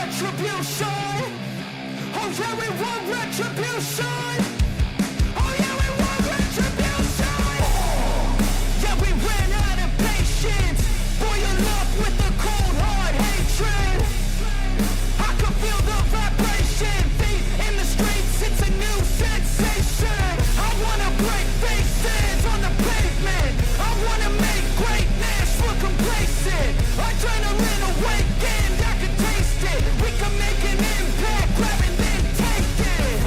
retribution. Oh yeah, we want retribution. Oh yeah, we want retribution. Yeah, we ran out of patience. Boil up with the cold hard hatred. I can feel the vibration. Feet in the streets, it's a new sensation. I wanna break faces on the pavement. I wanna make greatness look complacent. Adrenaline awakened, I can taste it. We can make an impact, grab and then take it.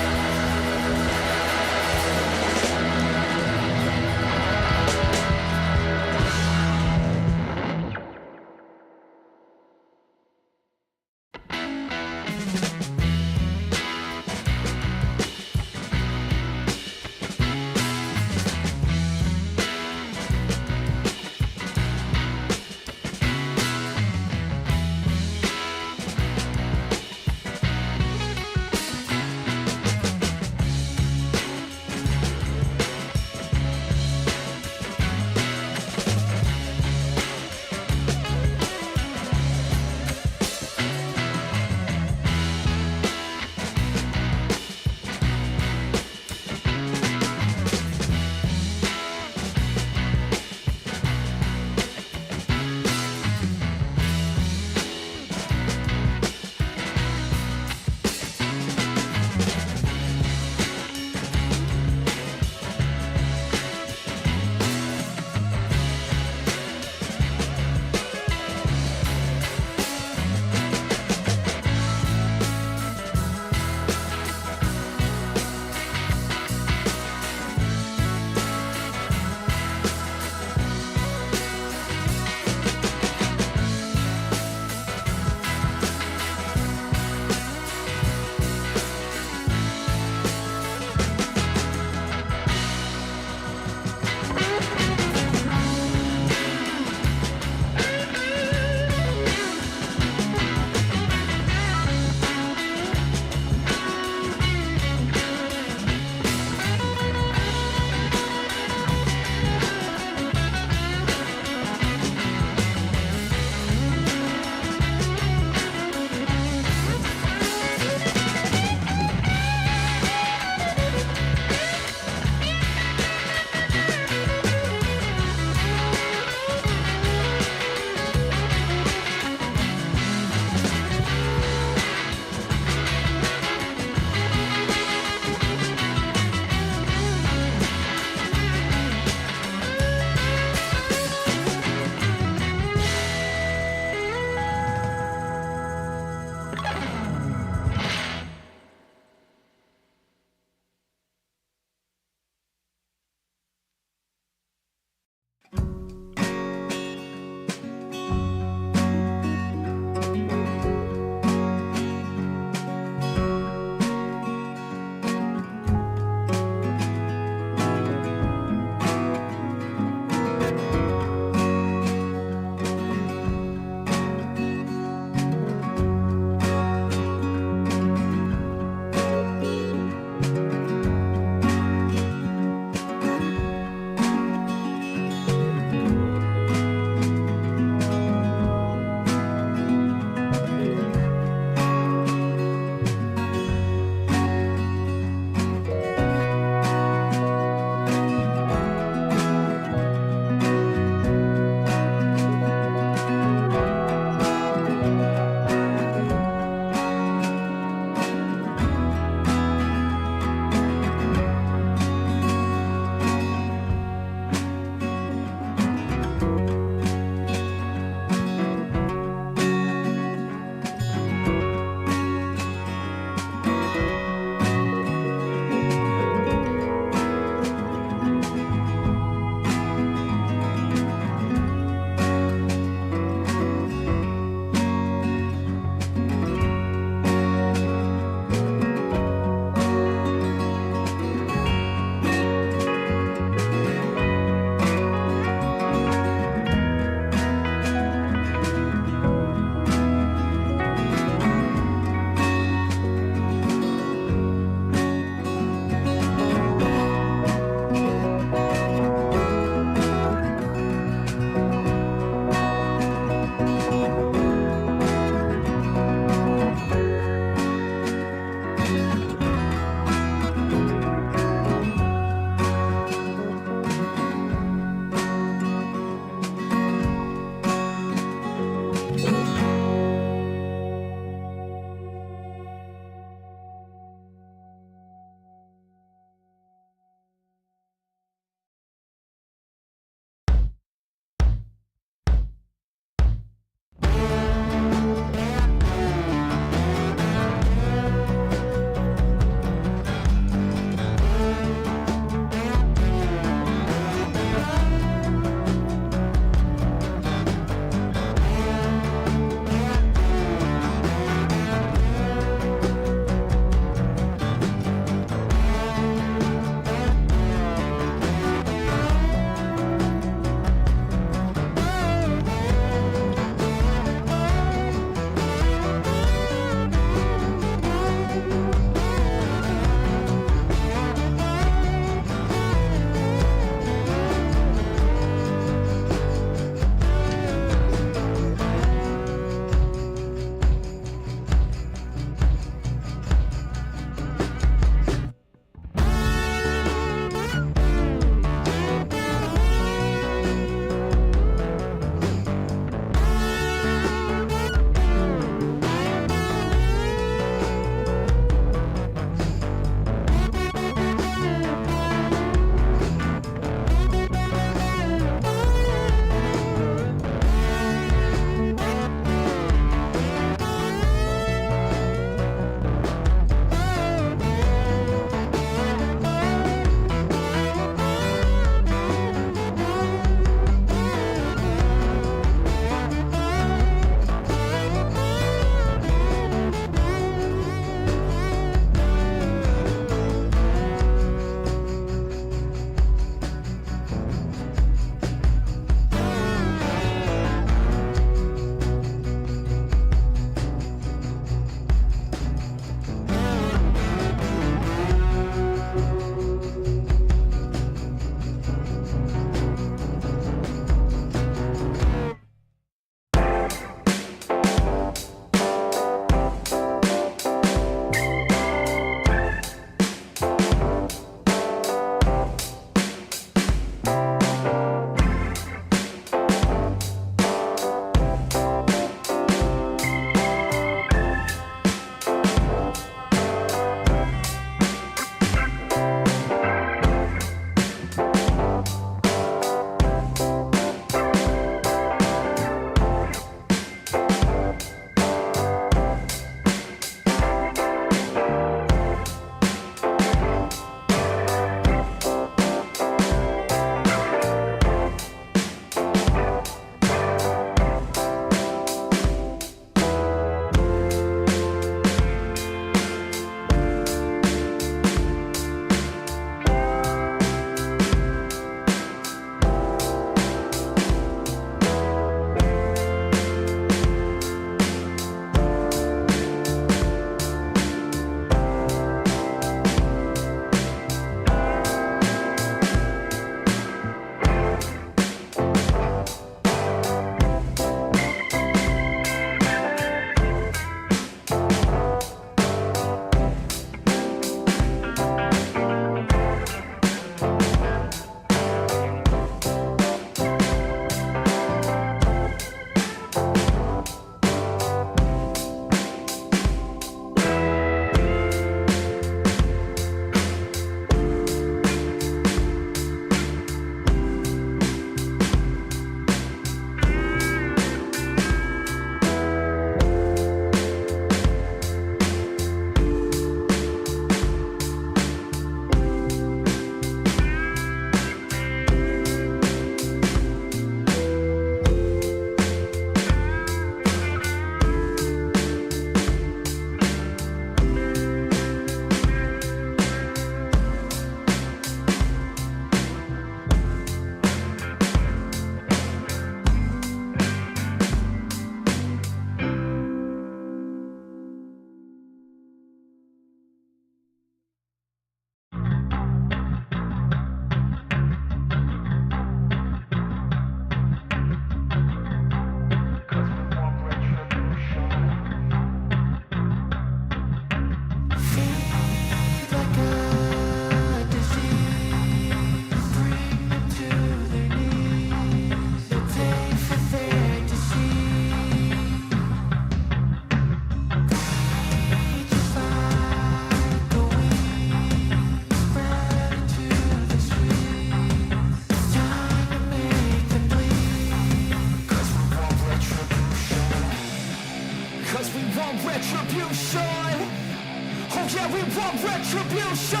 retribution.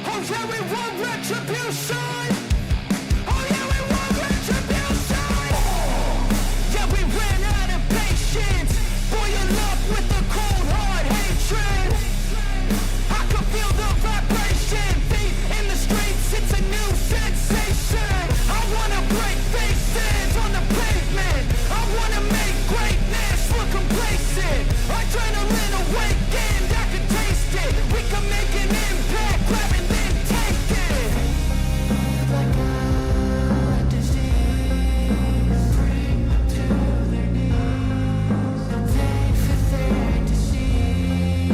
Oh yeah, we want retribution. Oh yeah, we want retribution. Yeah, we ran out of patience. Boil up with the cold hard hatred. I can feel the vibration. Feet in the streets, it's a new sensation. I wanna break faces on the pavement. I wanna make greatness look complacent. Adrenaline awakened, I can taste it. We can make an impact, grab and then take it. Like a disease, bring them to their knees. They for their disease.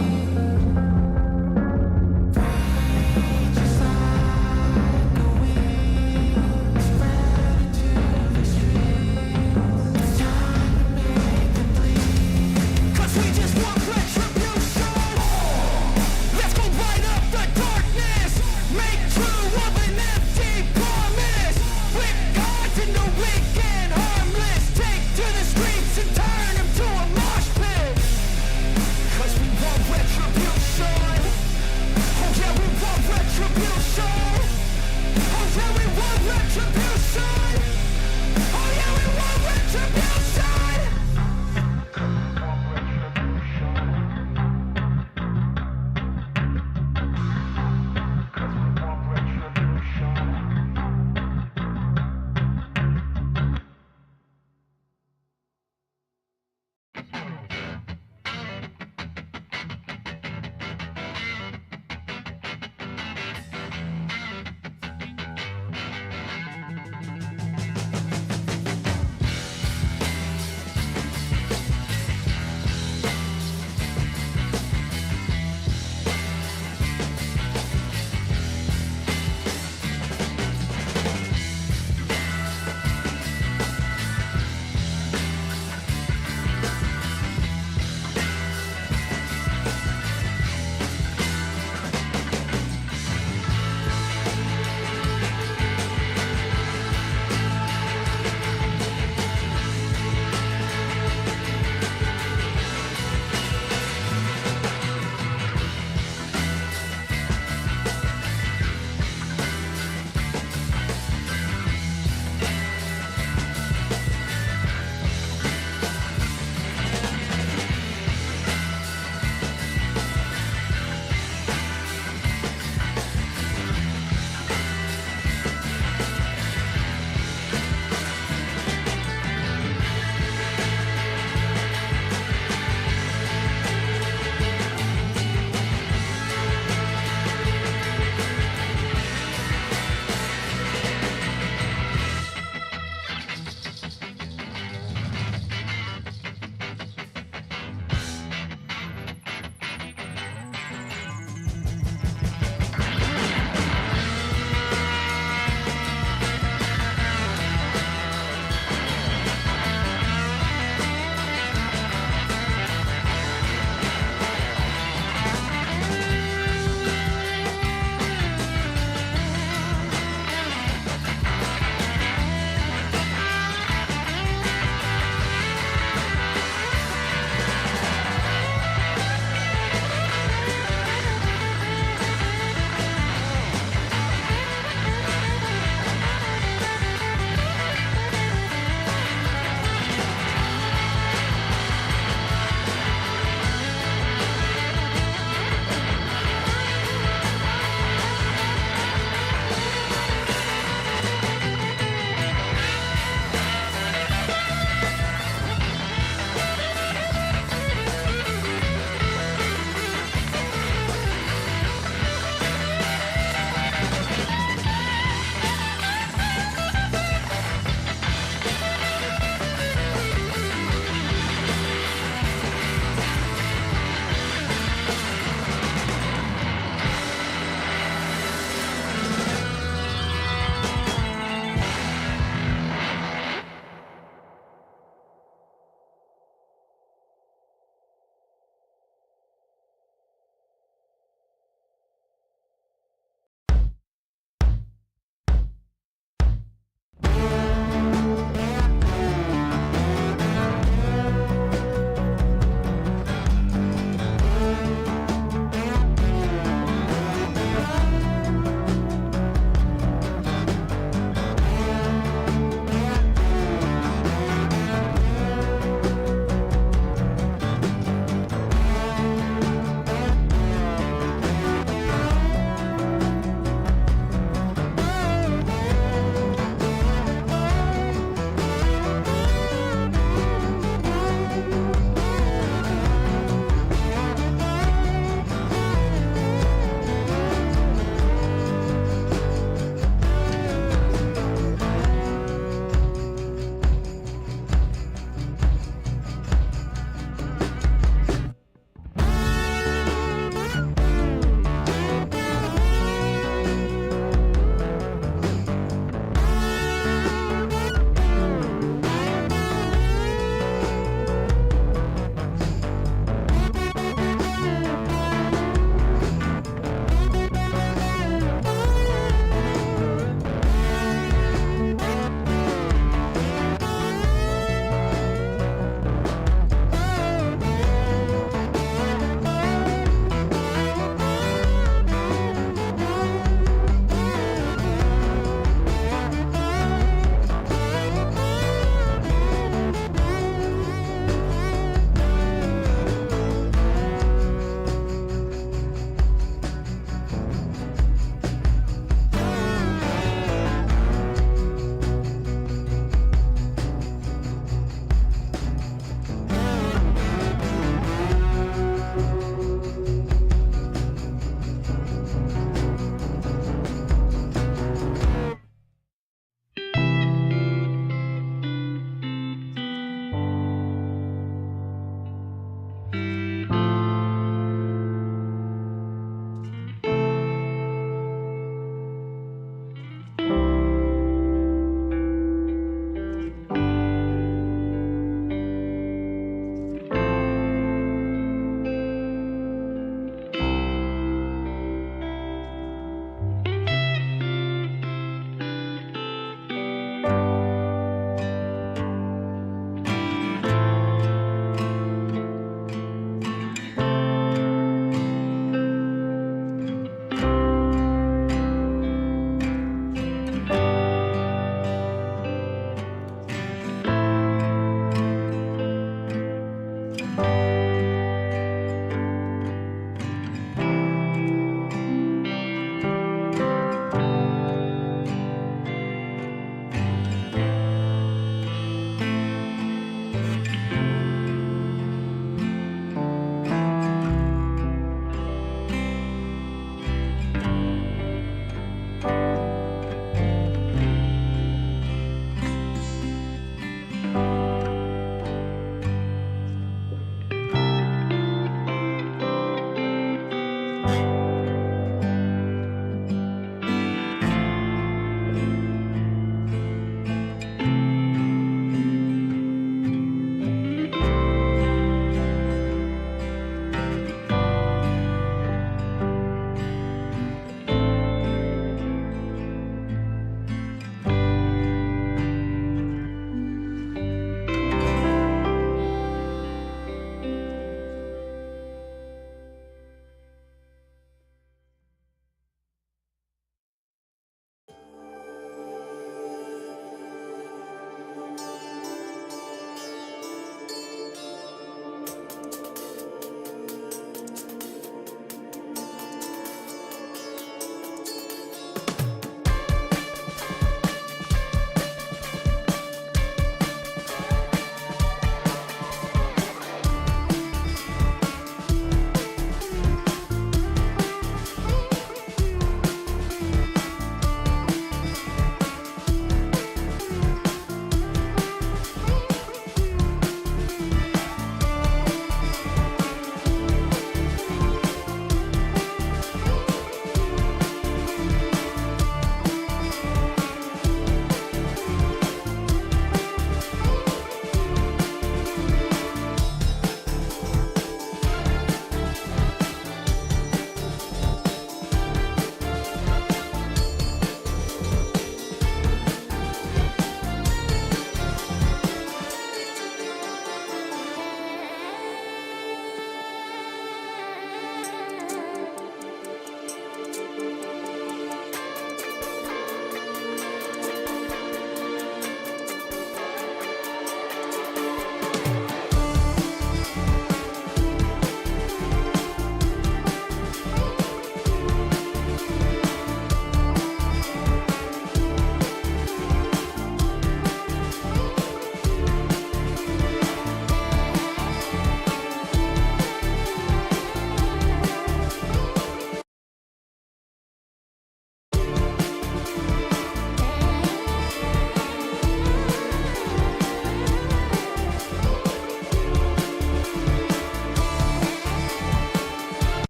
Rage is like a weed, spread into the streets. It's time to make them bleed. 'Cause we just want retribution. Let's go light up the darkness. Make true of an empty promise. Flip gods into weak and harmless. Take to the streets and turn them to a mosh pit. 'Cause we want retribution. Oh yeah, we want retribution. Oh yeah, we want retribution. Oh yeah, we want retribution.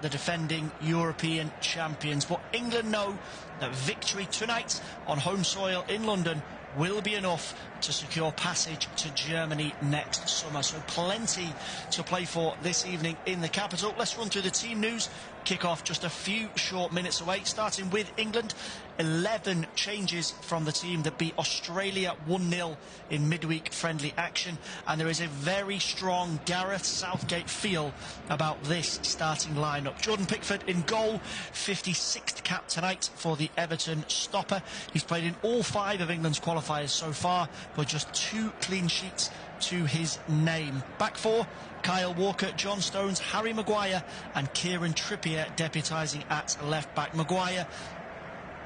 the defending European champions. But England know that victory tonight on home soil in London will be enough to secure passage to Germany next summer. So plenty to play for this evening in the capital. Let's run through the team news. Kick-off just a few short minutes away, starting with England. 11 changes from the team that beat Australia 1-0 in midweek friendly action, and there is a very strong Gareth Southgate feel about this starting lineup. Jordan Pickford in goal, 56th cap tonight for the Everton stopper. He's played in all 5 of England's qualifiers so far, but just 2 clean sheets to his name. Back 4, Kyle Walker, John Stones, Harry Maguire and Kieran Trippier deputising at left back. Maguire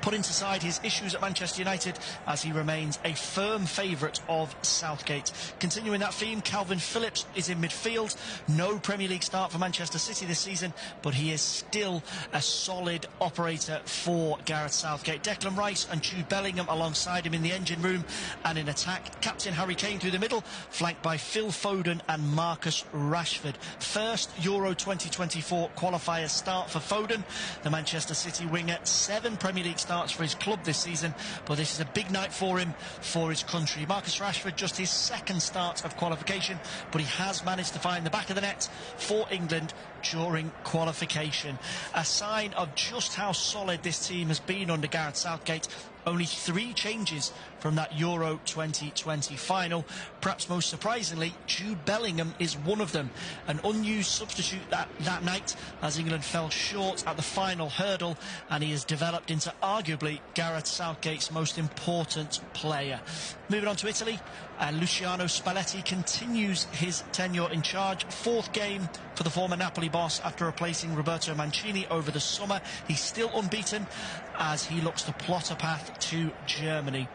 putting aside his issues at Manchester United as he remains a firm favourite of Southgate. Continuing that theme, Calvin Phillips is in midfield. No Premier League start for Manchester City this season, but he is still a solid operator for Gareth Southgate. Declan Rice and Jude Bellingham alongside him in the engine room, and in attack, Captain Harry Kane through the middle, flanked by Phil Foden and Marcus Rashford. First Euro 2024 qualifier start for Foden. The Manchester City winger, 7 Premier League starts for his club this season, but this is a big night for him, for his country. Marcus Rashford, just his 2nd start of qualification, but he has managed to find the back of the net for England during qualification. A sign of just how solid this team has been under Gareth Southgate. Only 3 changes from that Euro 2020 final. Perhaps most surprisingly, Jude Bellingham is one of them. An unused substitute that night as England fell short at the final hurdle, and he has developed into arguably Gareth Southgate's most important player. Moving on to Italy, Luciano Spalletti continues his tenure in charge. 4th game for the former Napoli boss after replacing Roberto Mancini over the summer. He's still unbeaten as he looks to plot a path to Germany.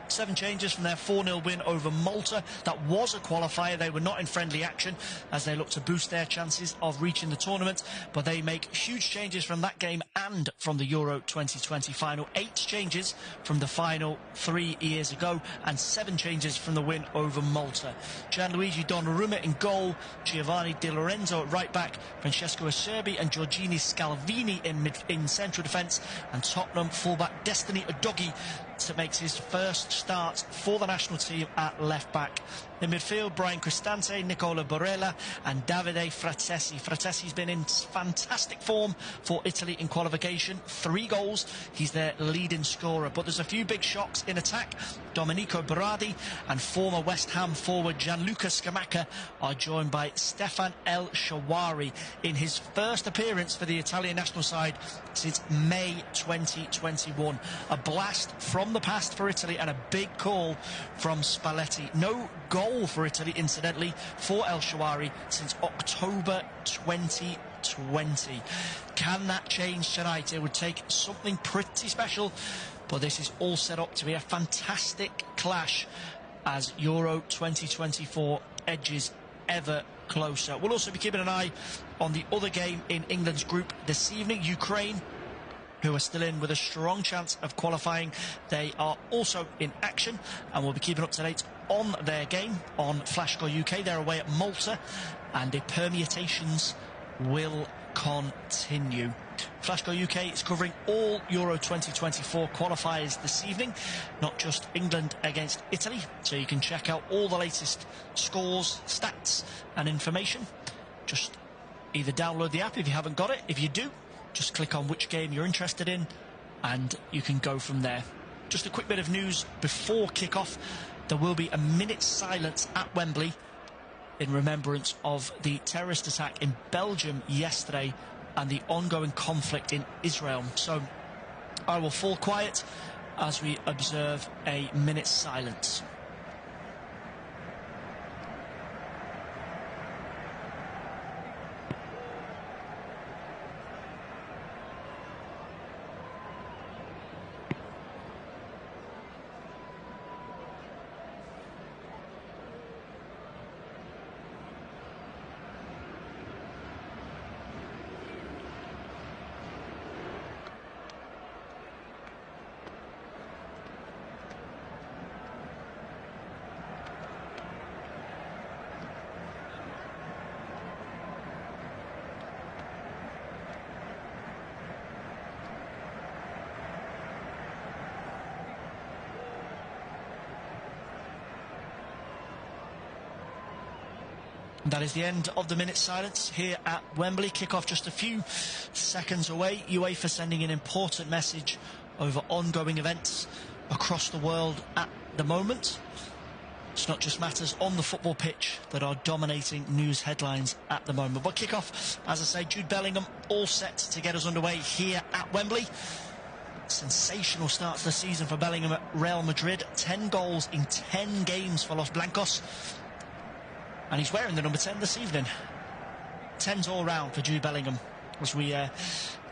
7 changes from their 4-0 win over Malta. That was a qualifier. They were not in friendly action as they look to boost their chances of reaching the tournament, but they make huge changes from that game and from the Euro 2020 final. 8 changes from the final 3 years ago and 7 changes from the win over Malta. Gianluigi Donnarumma in goal, Giovanni Di Lorenzo at right back, Francesco Acerbi and Giorgini Scalvini in central defence, and Tottenham fullback Destiny Udogie makes his first start for the national team at left back. In midfield, Brian Cristante, Nicola Barella and Davide Fratesi. Fratesi's been in fantastic form for Italy in qualification. 3 goals. He's their leading scorer. But there's a few big shocks in attack. Domenico Berardi and former West Ham forward Gianluca Scamacca are joined by Stefan El Shawari in his first appearance for the Italian national side since May 2021. A blast from the past for Italy and a big call from Spalletti. No goal for Italy, incidentally, for El Shawari since October 2020. Can that change tonight? It would take something pretty special, but this is all set up to be a fantastic clash as Euro 2024 edges ever closer. We'll also be keeping an eye on the other game in England's group this evening, Ukraine, who are still in with a strong chance of qualifying. They are also in action, and we'll be keeping up to date on their game on Flashscore UK. They're away at Malta, and the permutations will continue. Flashscore UK is covering all Euro 2024 qualifiers this evening, not just England against Italy, so you can check out all the latest scores, stats and information. Just either download the app if you haven't got it. If you do, just click on which game you're interested in and you can go from there. Just a quick bit of news before kick-off. There will be a minute's silence at Wembley in remembrance of the terrorist attack in Belgium yesterday and the ongoing conflict in Israel. So I will fall quiet as we observe a minute's silence. That is the end of the minute silence here at Wembley. Kick-off just a few seconds away. UEFA sending an important message over ongoing events across the world at the moment. It's not just matters on the football pitch that are dominating news headlines at the moment. But kick-off, as I say, Jude Bellingham all set to get us underway here at Wembley. Sensational start to the season for Bellingham at Real Madrid. 10 goals in 10 games for Los Blancos. And he's wearing the number 10 this evening. 10s all round for Jude Bellingham as we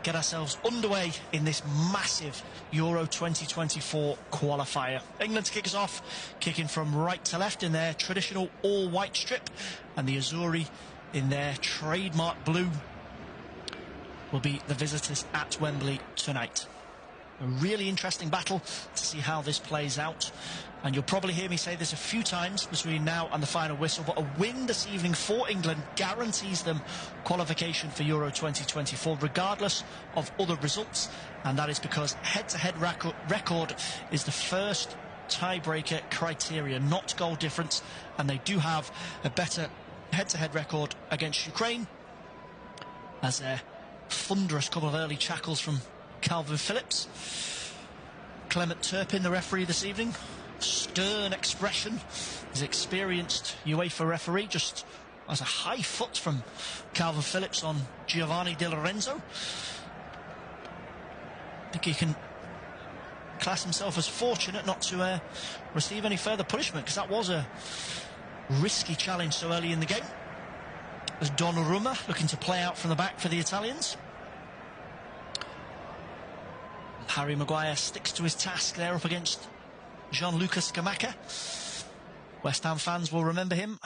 get ourselves underway in this massive Euro 2024 qualifier. England to kick us off, kicking from right to left in their traditional all-white strip, and the Azzurri in their trademark blue will be the visitors at Wembley tonight. A really interesting battle to see how this plays out. And you'll probably hear me say this a few times between now and the final whistle, but a win this evening for England guarantees them qualification for Euro 2024, regardless of other results. And that is because head-to-head record is the first tiebreaker criteria, not goal difference. And they do have a better head-to-head record against Ukraine, as a thunderous couple of early tackles from Calvin Phillips. Clement Turpin, the referee this evening. Stern expression. His experienced UEFA referee, just as a high foot from Calvin Phillips on Giovanni Di Lorenzo. I think he can class himself as fortunate not to receive any further punishment, because that was a risky challenge so early in the game. As Donnarumma looking to play out from the back for the Italians. Harry Maguire sticks to his task there up against Gianluca Scamacca. West Ham fans will remember him,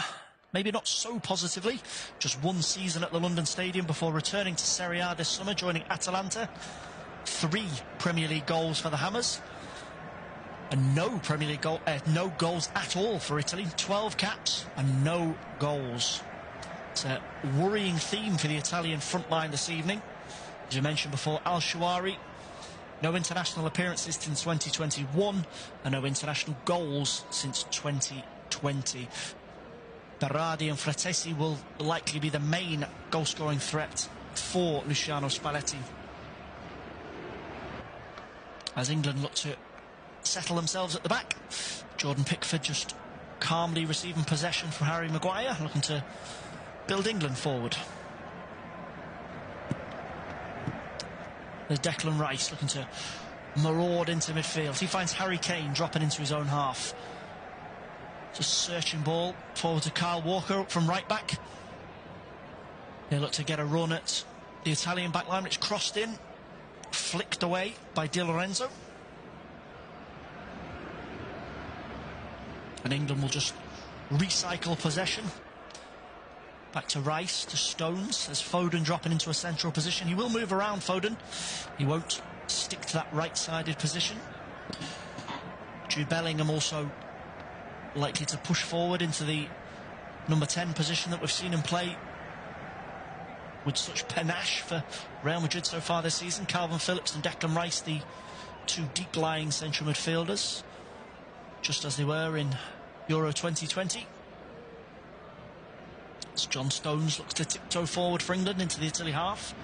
maybe not so positively. Just one season at the London Stadium before returning to Serie A this summer, joining Atalanta. 3 Premier League goals for the Hammers. And no Premier League no goals at all for Italy. 12 caps and no goals. It's a worrying theme for the Italian front line this evening. As you mentioned before, Al-Shawari, no international appearances since 2021 and no international goals since 2020. Berardi and Fratesi will likely be the main goal-scoring threat for Luciano Spalletti, as England look to settle themselves at the back. Jordan Pickford just calmly receiving possession from Harry Maguire, looking to build England forward. There's Declan Rice looking to maraud into midfield. He finds Harry Kane dropping into his own half. Just searching ball forward to Kyle Walker up from right back. They look to get a run at the Italian backline, which crossed in, flicked away by Di Lorenzo. And England will just recycle possession. Back to Rice, to Stones. There's Foden dropping into a central position. He will move around, Foden. He won't stick to that right-sided position. Jude Bellingham also likely to push forward into the number 10 position that we've seen him play with such panache for Real Madrid so far this season. Calvin Phillips and Declan Rice, the 2 deep-lying central midfielders, just as they were in Euro 2020. As John Stones looks to tiptoe forward for England into the Italy half.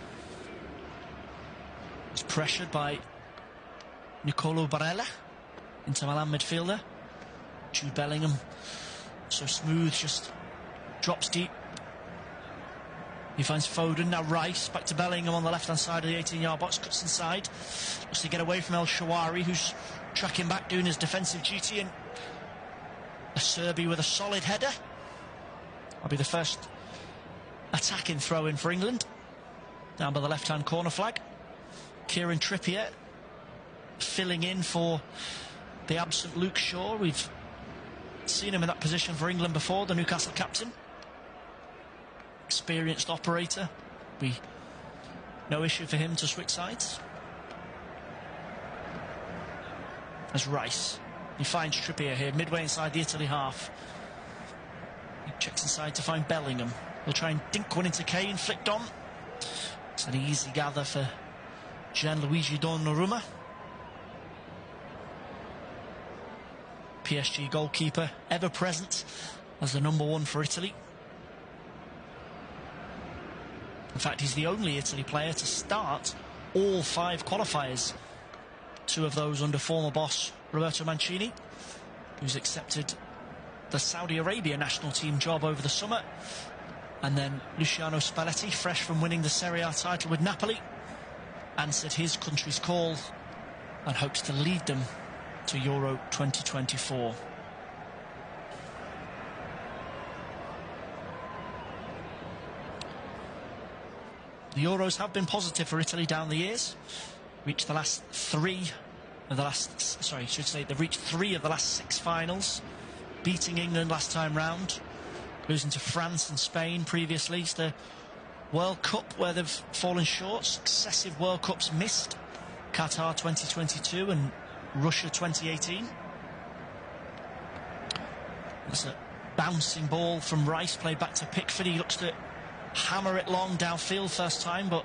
He's pressured by Nicolo Barella, Inter Milan midfielder. Jude Bellingham, so smooth, just drops deep. He finds Foden, now Rice, back to Bellingham on the left-hand side of the 18-yard box, cuts inside. Looks to get away from El-Shawari, who's tracking back, doing his defensive duty, and a Serbi with a solid header. That'll be the first attacking throw-in for England. Down by the left-hand corner flag. Kieran Trippier filling in for the absent Luke Shaw. We've seen him in that position for England before, the Newcastle captain. Experienced operator. No issue for him to switch sides. As Rice, he finds Trippier here, midway inside the Italy half. He checks inside to find Bellingham. He'll try and dink one into Kane, flicked on. It's an easy gather for Gianluigi Donnarumma. PSG goalkeeper, ever present as the number 1 for Italy. In fact, he's the only Italy player to start all 5 qualifiers. 2 of those under former boss Roberto Mancini, who's accepted the Saudi Arabia national team job over the summer. And then Luciano Spalletti, fresh from winning the Serie A title with Napoli, answered his country's call and hopes to lead them to Euro 2024. The Euros have been positive for Italy down the years. Reached the last 3 of the last, sorry, I should say they've reached 3 of the last 6 finals, beating England last time round, losing to France and Spain previously. It's the World Cup where they've fallen short. Successive World Cups missed. Qatar 2022 and Russia 2018. That's a bouncing ball from Rice, played back to Pickford. He looks to hammer it long downfield first time, but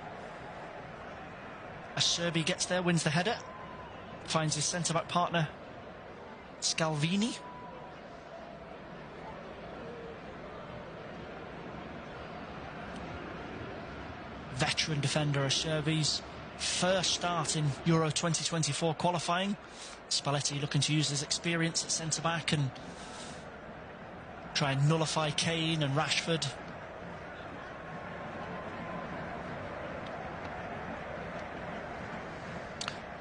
as Serbi gets there, wins the header, finds his centre-back partner Scalvini. Veteran defender Serbi's first start in Euro 2024 qualifying. Spalletti looking to use his experience at centre-back and try and nullify Kane and Rashford.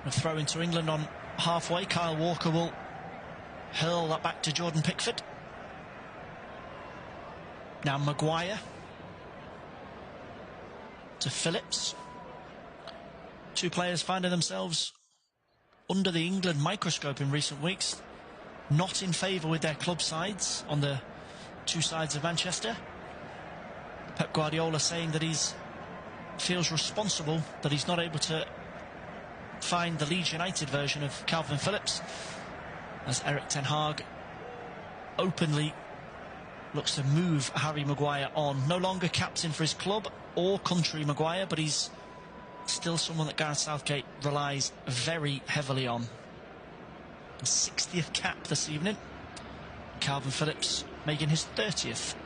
A throw into England on halfway. Kyle Walker will hurl that back to Jordan Pickford. Now Maguire to Phillips. 2 players finding themselves under the England microscope in recent weeks. Not in favour with their club sides on the 2 sides of Manchester. Pep Guardiola saying that he feels responsible that he's not able to find the Leeds United version of Calvin Phillips, as Eric Ten Hag openly looks to move Harry Maguire on. No longer captain for his club or country, Maguire, but he's still someone that Gareth Southgate relies very heavily on. His 60th cap this evening. Calvin Phillips making his 30th.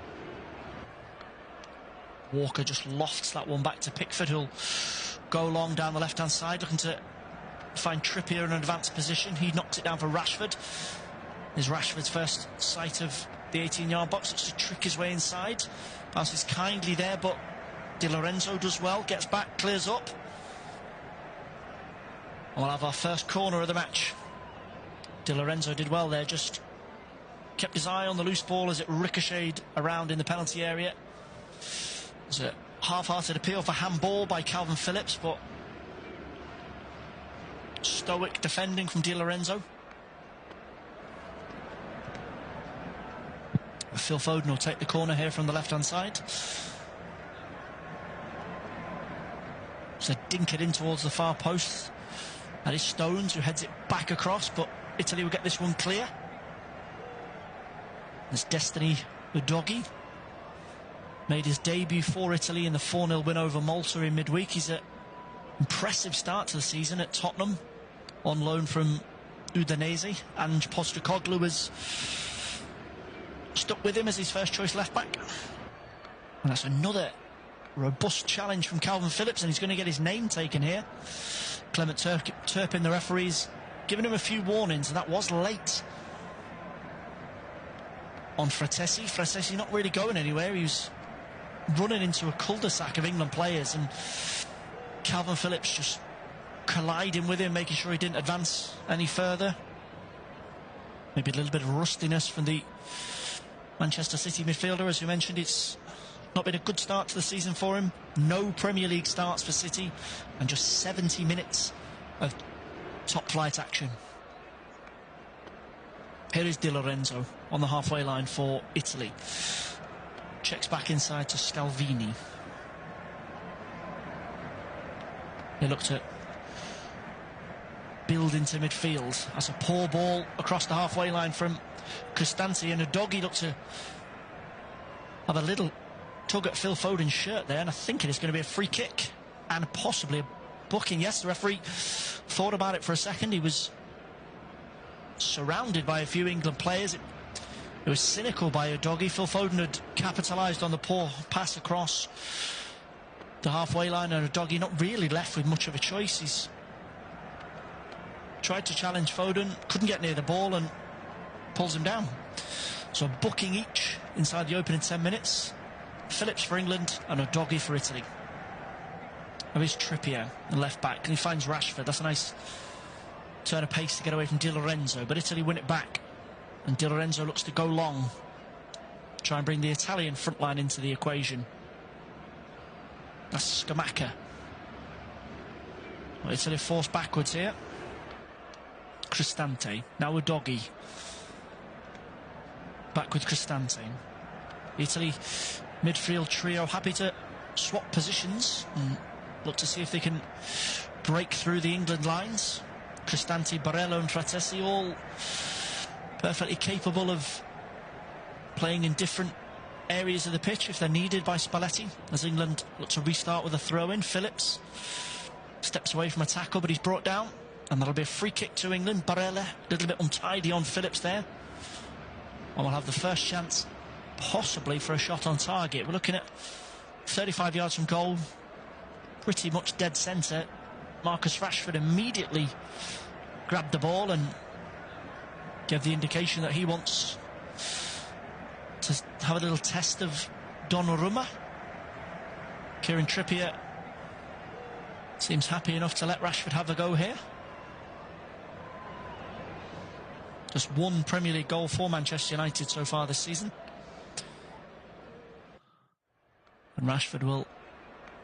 Walker just lofts that one back to Pickford, who'll go long down the left-hand side, looking to find Trippier in an advanced position. He knocks it down for Rashford. Is Rashford's first sight of the 18-yard box. Looks to trick his way inside. Bounces kindly there, but Di Lorenzo does well. Gets back, clears up. And we'll have our first corner of the match. Di Lorenzo did well there, just kept his eye on the loose ball as it ricocheted around in the penalty area. There's a half-hearted appeal for handball by Calvin Phillips, but stoic defending from Di Lorenzo. Phil Foden will take the corner here from the left-hand side. So dink it in towards the far post. That is Stones, who heads it back across, but Italy will get this one clear. There's Destiny Udogie. Made his debut for Italy in the 4-0 win over Malta in midweek. He's an impressive start to the season at Tottenham, on loan from Udinese. Ange Postecoglou has stuck with him as his first choice left back. And that's another robust challenge from Calvin Phillips, and he's going to get his name taken here. Clement Turpin, the referee's given him a few warnings, and that was late on Fratesi. Fratesi not really going anywhere. He was running into a cul-de-sac of England players, and Calvin Phillips just colliding with him, making sure he didn't advance any further. Maybe a little bit of rustiness from the Manchester City midfielder. As we mentioned, it's not been a good start to the season for him. No Premier League starts for City, and just 70 minutes of top-flight action. Here is Di Lorenzo on the halfway line for Italy. Checks back inside to Scalvini. They look to build into midfield. That's a poor ball across the halfway line from Costanzi, and Udogie looked to have a little tug at Phil Foden's shirt there, and I think it is going to be a free kick and possibly a booking. Yes, the referee thought about it for a second. He was surrounded by a few England players. It was cynical by Udogie. Phil Foden had capitalised on the poor pass across. the halfway line, and Udogie not really left with much of a choice. He's tried to challenge Foden, couldn't get near the ball, and pulls him down. So booking each inside the opening 10 minutes. Phillips for England and Udogie for Italy. Now here's Trippier, the left back, and he finds Rashford. That's a nice turn of pace to get away from Di Lorenzo, but Italy win it back, and Di Lorenzo looks to go long, try and bring the Italian front line into the equation. That's Scamacca. Well, Italy forced backwards here. Cristante, now Udogie. Back with Cristante. Italy midfield trio happy to swap positions and look to see if they can break through the England lines. Cristante, Barella and Fratesi all perfectly capable of playing in different areas of the pitch if they're needed by Spalletti, as England look to restart with a throw-in. Phillips steps away from a tackle, but he's brought down, and that'll be a free kick to England. Barella a little bit untidy on Phillips there, and we'll have the first chance possibly for a shot on target. We're looking at 35 yards from goal, pretty much dead centre. Marcus Rashford immediately grabbed the ball and gave the indication that he wants to have a little test of Donnarumma. Kieran Trippier seems happy enough to let Rashford have a go here. Just one Premier League goal for Manchester United so far this season. And Rashford will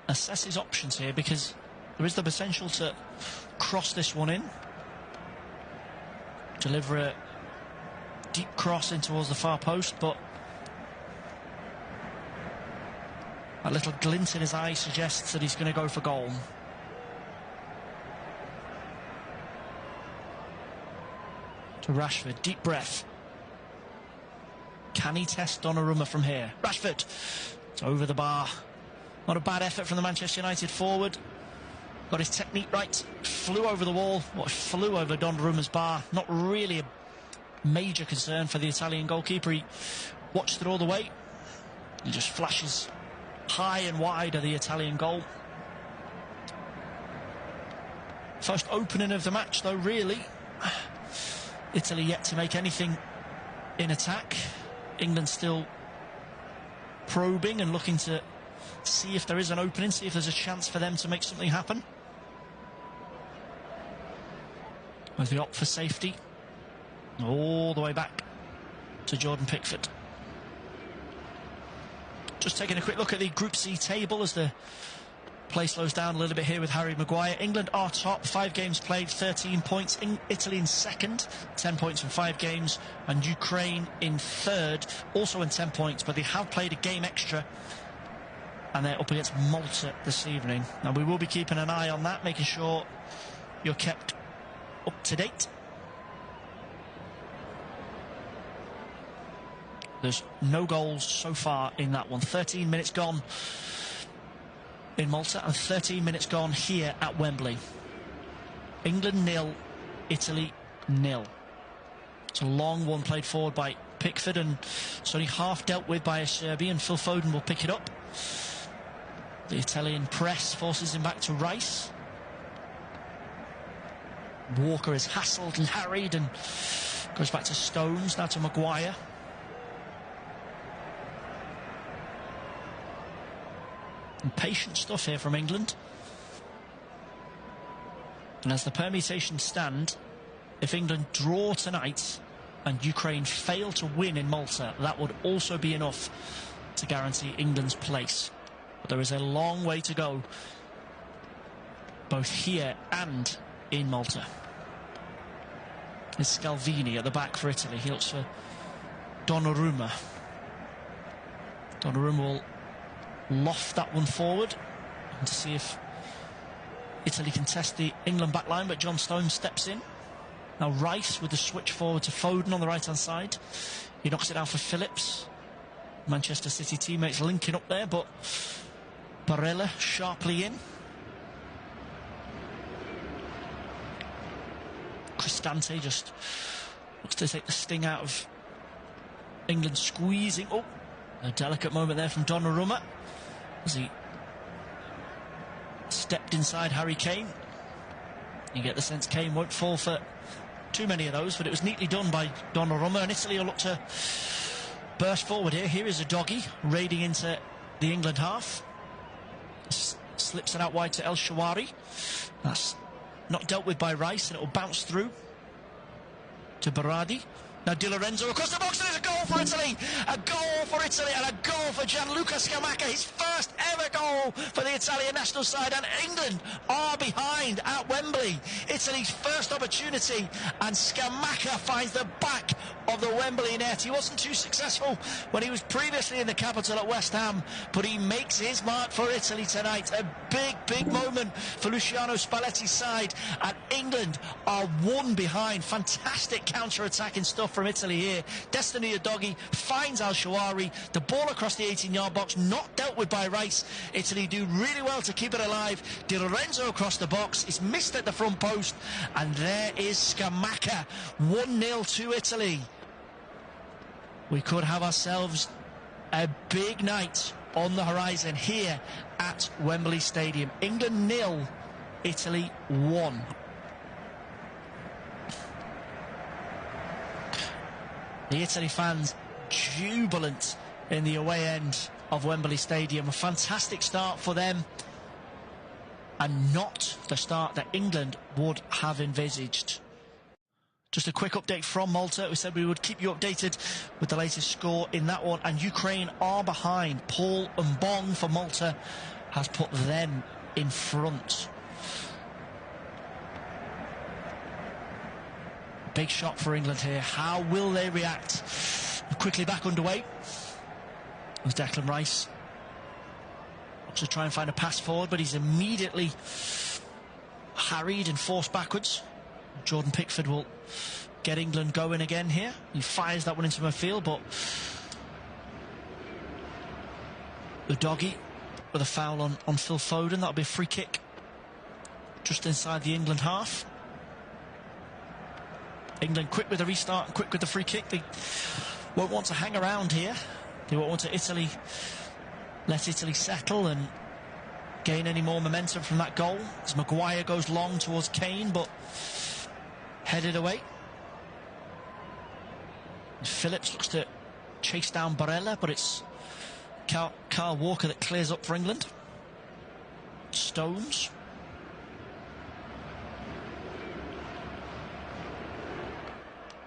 assess his options here, because there is the potential to cross this one in, deliver a deep cross in towards the far post, but a little glint in his eye suggests that he's going to go for goal. To Rashford, deep breath. Can he test Donnarumma from here? Rashford, it's over the bar. Not a bad effort from the Manchester United forward. Got his technique right, flew over the wall, flew over Donnarumma's bar. Not really a major concern for the Italian goalkeeper. He watched it all the way. He just flashes high and wide of the Italian goal. First opening of the match though, really. Italy yet to make anything in attack. England still probing and looking to see if there is an opening, see if there's a chance for them to make something happen. As they opt for safety, all the way back to Jordan Pickford. Just taking a quick look at the Group C table as the play slows down a little bit here with Harry Maguire. England are top, 5 games played, 13 points. Italy in second, 10 points from 5 games. And Ukraine in third, also in 10 points, but they have played a game extra, and they're up against Malta this evening. Now we will be keeping an eye on that, making sure you're kept up to date. There's no goals so far in that one. 13 minutes gone in Malta and 13 minutes gone here at Wembley. England 0, Italy 0. It's a long one played forward by Pickford, and it's only half dealt with by a Serbian. Phil Foden will pick it up. The Italian press forces him back to Rice. Walker is hassled and harried and goes back to Stones, now to Maguire. Impatient stuff here from England. And as the permutations stand, if England draw tonight and Ukraine fail to win in Malta, that would also be enough to guarantee England's place. But there is a long way to go, both here and in Malta. It's Scalvini at the back for Italy. He looks for Donnarumma. Donnarumma will loft that one forward and to see if Italy can test the England back line, but John Stones steps in. Now Rice with the switch forward to Foden on the right hand side. He knocks it out for Phillips. Manchester City teammates linking up there, but Barella sharply in. Cristante just looks to take the sting out of England squeezing. Oh, a delicate moment there from Donnarumma as he stepped inside Harry Kane. You get the sense Kane won't fall for too many of those, but it was neatly done by Donnarumma, and Italy will look to burst forward here. Here is a doggy raiding into the England half. Slips it out wide to El Shawari. That's not dealt with by Rice, and it will bounce through to Berardi. Now Di Lorenzo across the box, and there's a goal for Italy! A goal for Italy and a goal for Gianluca Scamacca, his first ever goal for the Italian national side, and England are behind at Wembley. Italy's first opportunity, and Scamacca finds the back of the Wembley net. He wasn't too successful when he was previously in the capital at West Ham, but he makes his mark for Italy tonight. A big moment for Luciano Spalletti's side, and England are one behind. Fantastic counter-attacking stuff from Italy here. Destiny Udogie finds Al Shawari, the ball across the 18-yard box, not dealt with by Rice. Italy do really well to keep it alive. Di Lorenzo across the box, it's missed at the front post, and there is Scamacca. 1-0 to Italy. We could have ourselves a big night on the horizon here at Wembley Stadium. England 0, Italy 1. The Italy fans jubilant in the away end of Wembley Stadium. A fantastic start for them, and not the start that England would have envisaged. Just a quick update from Malta. We said we would keep you updated with the latest score in that one, and Ukraine are behind. Paul Mbong for Malta has put them in front. Big shot for England here. How will they react? Quickly back underway. It was Declan Rice. Looks to try and find a pass forward, but he's immediately harried and forced backwards. Jordan Pickford will get England going again here. He fires that one into midfield, but the doggy with a foul on Phil Foden. That'll be a free kick just inside the England half. England quick with the restart and quick with the free kick. They won't want to hang around here. They won't want to let Italy settle and gain any more momentum from that goal. As Maguire goes long towards Kane, but headed away. Phillips looks to chase down Barella, but it's Kyle Walker that clears up for England. Stones.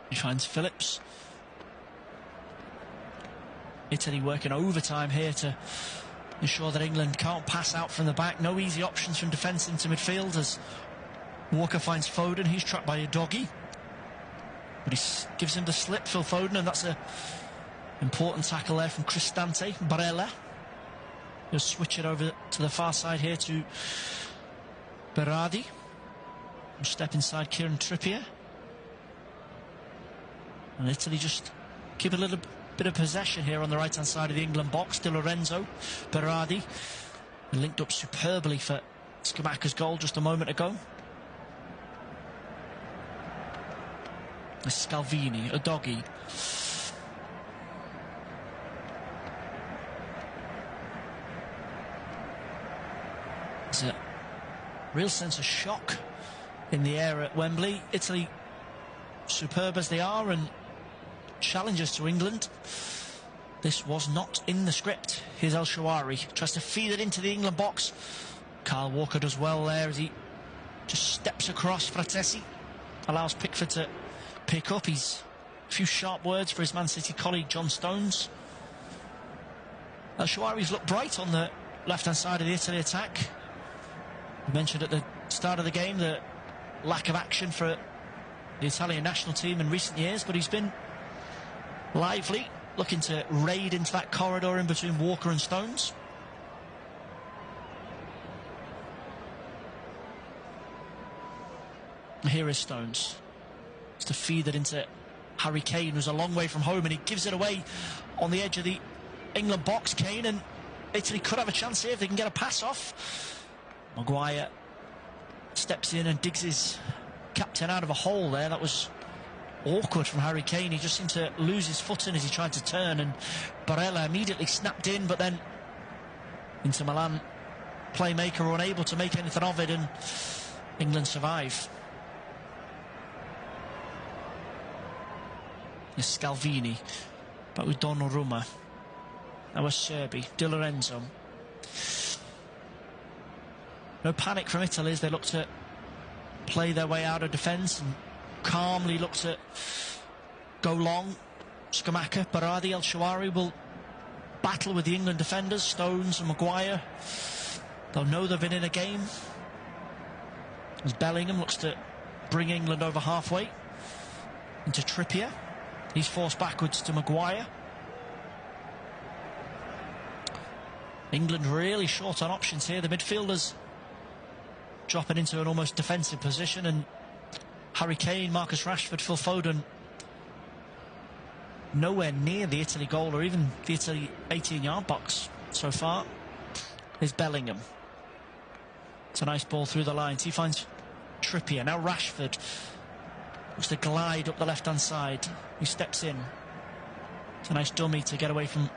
He finds Phillips. Italy working overtime here to ensure that England can't pass out from the back. No easy options from defence into midfield as Walker finds Foden. He's trapped by Udogie, but he gives him the slip, Phil Foden, and that's an important tackle there from Cristante. Barella. He'll switch it over to the far side here to Berardi. We'll step inside Kieran Trippier. And Italy just keep a little bit of possession here on the right-hand side of the England box. Di Lorenzo, Berardi, linked up superbly for Scamacca's goal just a moment ago. Scalvini, Udogie. There's a real sense of shock in the air at Wembley. Italy, superb as they are and challengers to England, this was not in the script. Here's El Shawari, tries to feed it into the England box. Kyle Walker does well there as he just steps across. Fratesi allows Pickford to pick up. He's a few sharp words for his Man City colleague John Stones. El Shawari's looked bright on the left-hand side of the Italy attack. We mentioned at the start of the game the lack of action for the Italian national team in recent years, but he's been lively, looking to raid into that corridor in between Walker and Stones. Here is Stones. It's to feed it into Harry Kane, who's a long way from home, and he gives it away on the edge of the England box. Kane, and Italy could have a chance here if they can get a pass off. Maguire steps in and digs his captain out of a hole there. That was awkward from Harry Kane. He just seemed to lose his footing as he tried to turn, and Barella immediately snapped in, but then Inter Milan playmaker or unable to make anything of it, and England survive. It's Scalvini, but with Donnarumma. That was Serbi, Di Lorenzo. No panic from Italy as they look to play their way out of defence and calmly look to go long. Scamacca, Berardi, El Shaarawy will battle with the England defenders, Stones and Maguire. They'll know they've been in a game. As Bellingham looks to bring England over halfway into Trippier. He's forced backwards to Maguire. England really short on options here. The midfielders dropping into an almost defensive position, and Harry Kane, Marcus Rashford, Phil Foden nowhere near the Italy goal or even the Italy 18-yard box so far. Is Bellingham. It's a nice ball through the lines. He finds Trippier. Now Rashford looks to glide up the left-hand side. He steps in. It's a nice dummy to get away from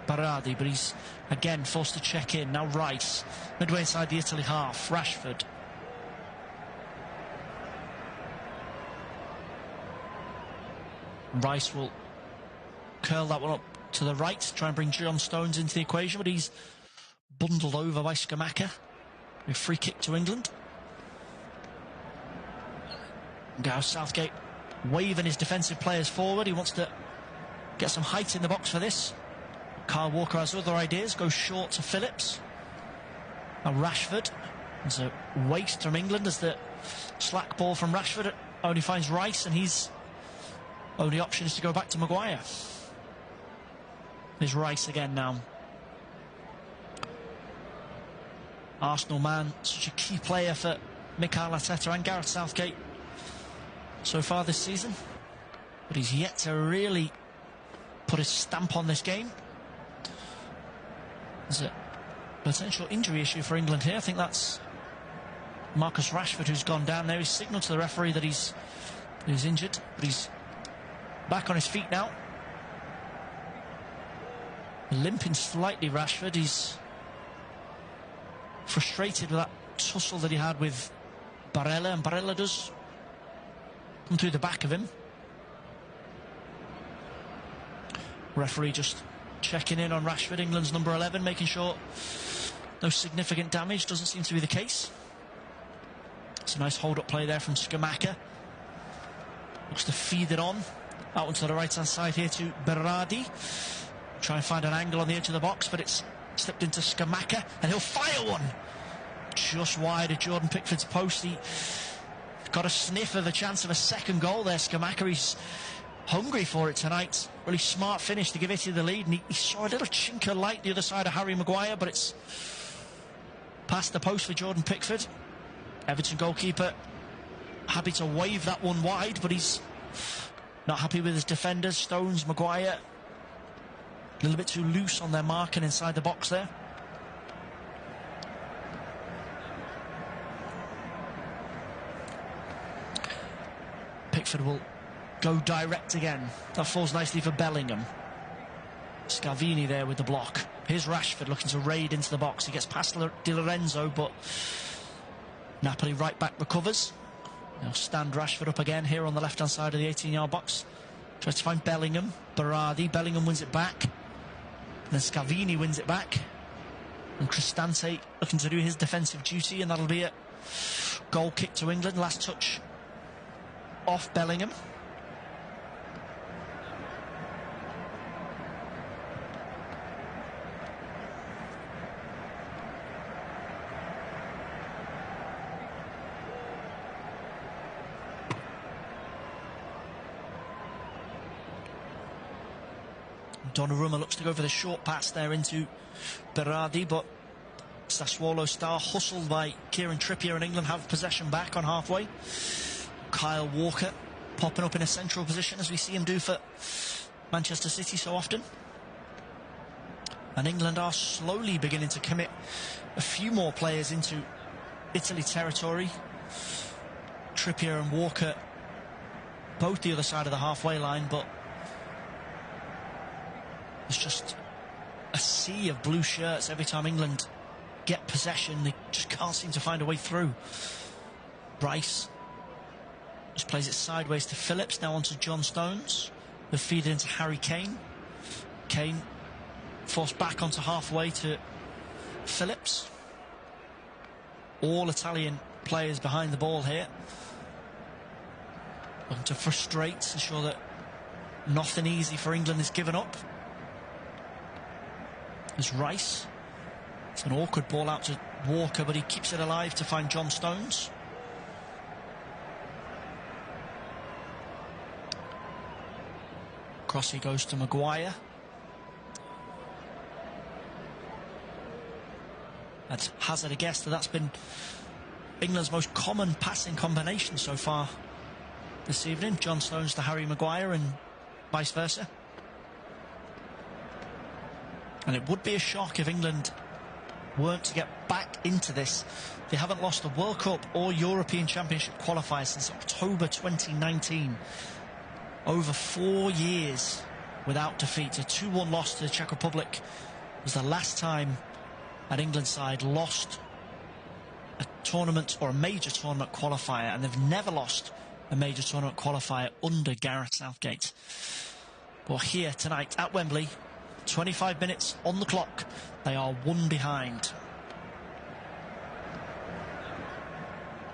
Berardi, but he's again forced to check in. Now Rice, midway inside the Italy half. Rashford. Rice will curl that one up to the right, try and bring John Stones into the equation, but he's bundled over by Scamacca. A free kick to England. Gareth Southgate waving his defensive players forward. He wants to get some height in the box for this. Kyle Walker has other ideas, goes short to Phillips. Now Rashford. There's a waste from England as the slack ball from Rashford only finds Rice, and his only option is to go back to Maguire. There's Rice again now. Arsenal man, such a key player for Mikel Arteta and Gareth Southgate so far this season, but he's yet to really put his stamp on this game. There's a potential injury issue for England here. I think that's Marcus Rashford who's gone down there. He's signalled to the referee that he's injured, but he's back on his feet now. Limping slightly, Rashford. He's frustrated with that tussle that he had with Barella, and Barella does come through the back of him. Referee just checking in on Rashford, England's number 11, making sure no significant damage. Doesn't seem to be the case. It's a nice hold-up play there from Scamacca. Looks to feed it on out onto the right-hand side here to Berardi. Try and find an angle on the edge of the box, but it's slipped into Scamacca, and he'll fire one just wide of Jordan Pickford's post. He got a sniff of a chance of a second goal there. Scamacca, he's hungry for it tonight. Really smart finish to give Italy the lead, and he saw a little chink of light the other side of Harry Maguire, but it's past the post for Jordan Pickford. Everton goalkeeper happy to wave that one wide, but he's not happy with his defenders. Stones, Maguire, a little bit too loose on their marking inside the box there. Pickford will go direct again. That falls nicely for Bellingham. Scalvini there with the block. Here's Rashford looking to raid into the box. He gets past Di Lorenzo, but Napoli right back recovers. Now stand Rashford up again here on the left-hand side of the 18-yard box. Tries to find Bellingham. Berardi. Bellingham wins it back. Then Scalvini wins it back. And Cristante looking to do his defensive duty, and that'll be a goal kick to England. Last touch off Bellingham. Donnarumma looks to go for the short pass there into Berardi, but Sassuolo star hustled by Kieran Trippier, and England have possession back on halfway. Kyle Walker popping up in a central position, as we see him do for Manchester City so often. And England are slowly beginning to commit a few more players into Italy territory. Trippier and Walker both the other side of the halfway line, but there's just a sea of blue shirts every time England get possession, they just can't seem to find a way through. Rice just plays it sideways to Phillips, now onto John Stones. They'll feed it into Harry Kane. Kane forced back onto halfway to Phillips. All Italian players behind the ball here, looking to frustrate, ensure that nothing easy for England is given up. There's Rice. It's an awkward ball out to Walker, but he keeps it alive to find John Stones. Cross he goes to Maguire. I'd hazard a guess that's been England's most common passing combination so far this evening. John Stones to Harry Maguire and vice versa. And it would be a shock if England weren't to get back into this. They haven't lost a World Cup or European Championship qualifier since October 2019. Over 4 years without defeat. A 2-1 loss to the Czech Republic was the last time an England side lost a tournament or a major tournament qualifier, and they've never lost a major tournament qualifier under Gareth Southgate. But here tonight at Wembley, 25 minutes on the clock, they are 1 behind.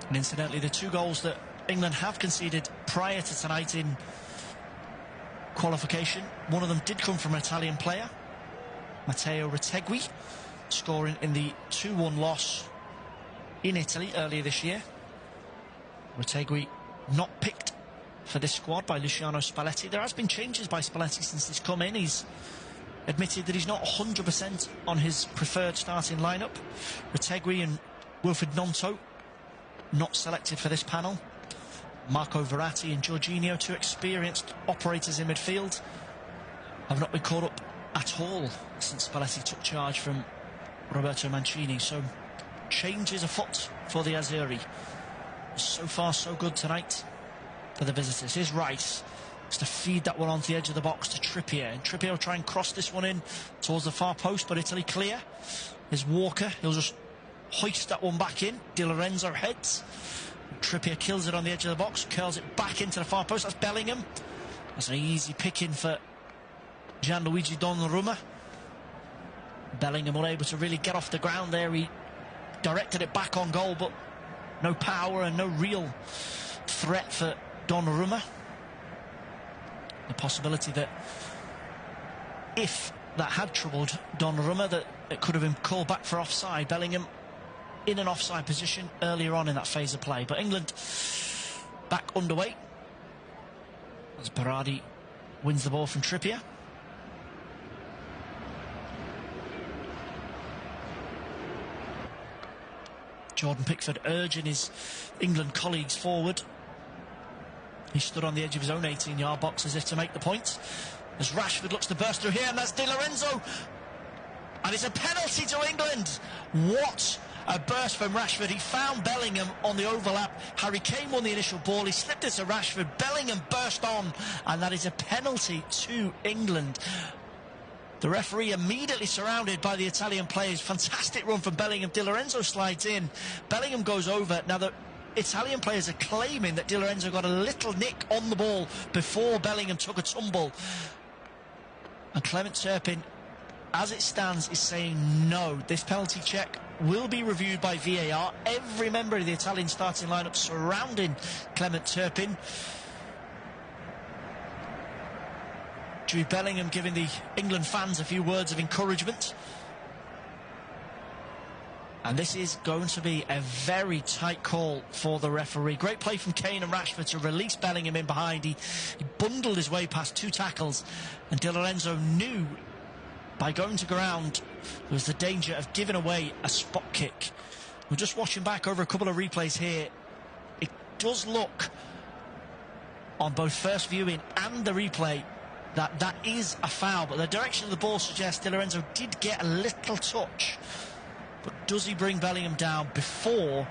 And incidentally, the 2 goals that England have conceded prior to tonight in qualification, one of them did come from an Italian player, Matteo Retegui, scoring in the 2-1 loss in Italy earlier this year. Retegui not picked for this squad by Luciano Spalletti. There has been changes by Spalletti since he's come in. He's admitted that he's not 100% on his preferred starting lineup. Retegui and Wilfried Gnonto not selected for this panel. Marco Verratti and Jorginho, 2 experienced operators in midfield, have not been caught up at all since Spalletti took charge from Roberto Mancini. So changes afoot for the Azzurri. So far so good tonight for the visitors. Here's Rice, just to feed that one onto the edge of the box to Trippier, and Trippier will try and cross this one in towards the far post, but Italy clear. There's Walker, he'll just hoist that one back in. Di Lorenzo heads, Trippier kills it on the edge of the box, curls it back into the far post. That's Bellingham. That's an easy pick-in for Gianluigi Donnarumma. Bellingham were able to really get off the ground there. He directed it back on goal, but no power and no real threat for Donnarumma. The possibility that if that had troubled Donnarumma, that it could have been called back for offside. Bellingham in an offside position earlier on in that phase of play. But England back underway as Berardi wins the ball from Trippier. Jordan Pickford urging his England colleagues forward. He stood on the edge of his own 18-yard box as if to make the point. As Rashford looks to burst through here, and that's Di Lorenzo. And it's a penalty to England. What a burst from Rashford. He found Bellingham on the overlap. Harry Kane won the initial ball. He slipped it to Rashford. Bellingham burst on, and that is a penalty to England. The referee immediately surrounded by the Italian players. Fantastic run from Bellingham. Di Lorenzo slides in. Bellingham goes over. Now the Italian players are claiming that Di Lorenzo got a little nick on the ball before Bellingham took a tumble. And Clement Turpin, as it stands, is saying no. This penalty check will be reviewed by VAR. Every member of the Italian starting lineup surrounding Clement Turpin. Jude Bellingham giving the England fans a few words of encouragement. And this is going to be a very tight call for the referee. Great play from Kane and Rashford to release Bellingham in behind. He bundled his way past 2 tackles, and Di Lorenzo knew by going to ground there was the danger of giving away a spot kick. We're just watching back over a couple of replays here. It does look, on both first viewing and the replay, that is a foul, but the direction of the ball suggests Di Lorenzo did get a little touch. But does he bring Bellingham down before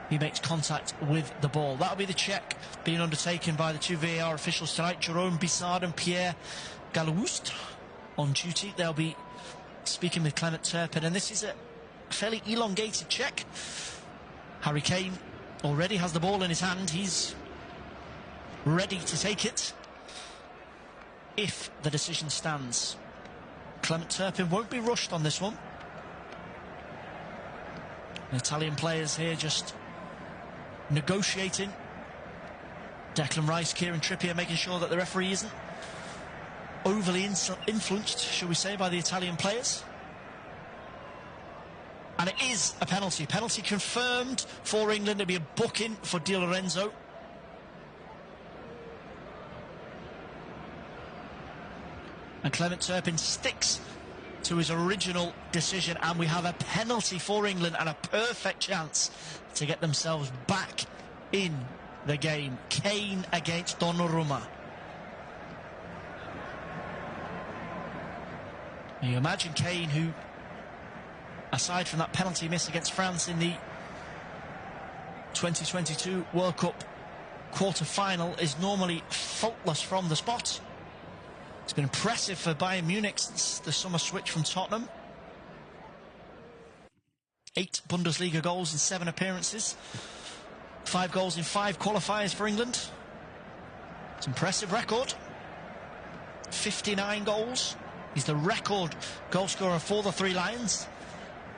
he makes contact with the ball? That'll be the check being undertaken by the 2 VAR officials tonight, Jerome Bissard and Pierre Galouste on duty. They'll be speaking with Clement Turpin, and this is fairly elongated check. Harry Kane already has the ball in his hand. He's ready to take it if the decision stands. Clement Turpin won't be rushed on this one. The Italian players here just negotiating. Declan Rice, Kieran Trippier making sure that the referee isn't overly influenced, shall we say, by the Italian players. And it is a penalty. Penalty confirmed for England. It'll be a booking for Di Lorenzo. And Clement Turpin sticks to his original decision, and we have a penalty for England and a perfect chance to get themselves back in the game. Kane against Donnarumma. You imagine Kane, who, aside from that penalty miss against France in the 2022 World Cup quarter-final, is normally faultless from the spot. It's been impressive for Bayern Munich since the summer switch from Tottenham. 8 Bundesliga goals in 7 appearances. 5 goals in 5 qualifiers for England. It's an impressive record. 59 goals. He's the record goal scorer for the Three Lions.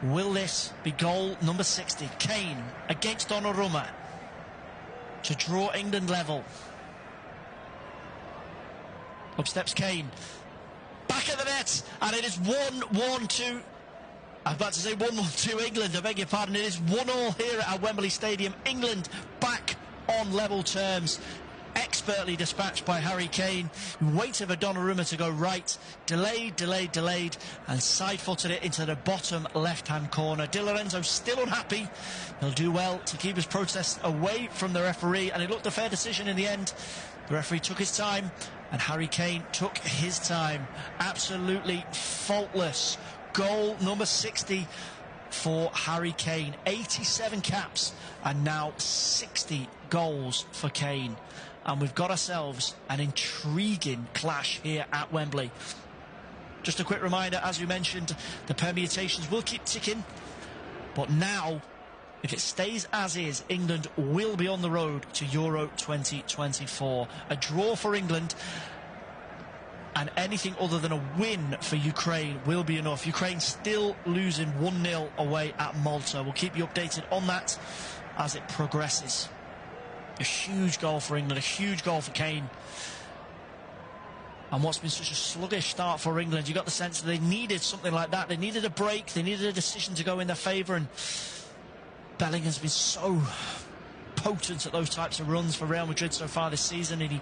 Will this be goal number 60? Kane against Donnarumma to draw England level. Up steps Kane. Back at the net. And it is 1-1 to... I was about to say 1-1 to England. I beg your pardon. It is 1-1 here at Wembley Stadium. England back on level terms. Expertly dispatched by Harry Kane. Waited for Donnarumma to go right. Delayed. And side-footed it into the bottom left-hand corner. Di Lorenzo still unhappy. He'll do well to keep his protest away from the referee. And it looked a fair decision in the end. The referee took his time. And Harry Kane took his time. Absolutely faultless. Goal number 60 for Harry Kane. 87 caps and now 60 goals for Kane. And we've got ourselves an intriguing clash here at Wembley. Just a quick reminder, as we mentioned, the permutations will keep ticking. But now, if it stays as is, England will be on the road to Euro 2024. A draw for England, and anything other than a win for Ukraine will be enough. Ukraine still losing 1-0 away at Malta. We'll keep you updated on that as it progresses. A huge goal for England, a huge goal for Kane. And what's been such a sluggish start for England, you got the sense that they needed something like that. They needed a break, they needed a decision to go in their favour, and Bellingham's been so potent at those types of runs for Real Madrid so far this season. And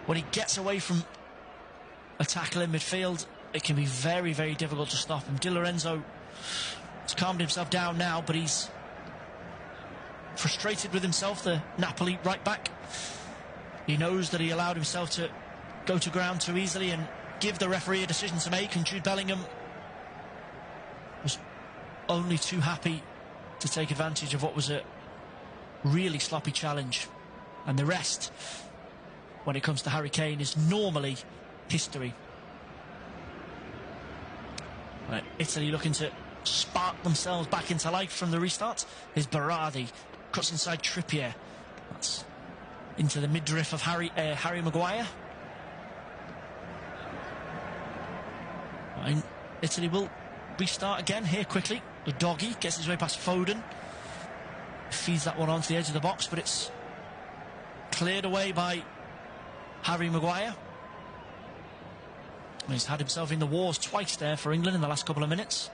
when he gets away from a tackle in midfield, it can be very, very difficult to stop him. Di Lorenzo has calmed himself down now, but he's frustrated with himself, the Napoli right back. He knows that he allowed himself to go to ground too easily and give the referee a decision to make, and Jude Bellingham was only too happy to take advantage of what was a really sloppy challenge. And the rest, when it comes to Harry Kane, is normally history. Right, Italy looking to spark themselves back into life from the restart. Here's Berardi, cuts inside Trippier. That's into the midriff of Harry Maguire. And Italy will restart again here quickly. The doggy gets his way past Foden. Feeds that one onto the edge of the box, but it's cleared away by Harry Maguire. He's had himself in the wars twice there for England in the last couple of minutes.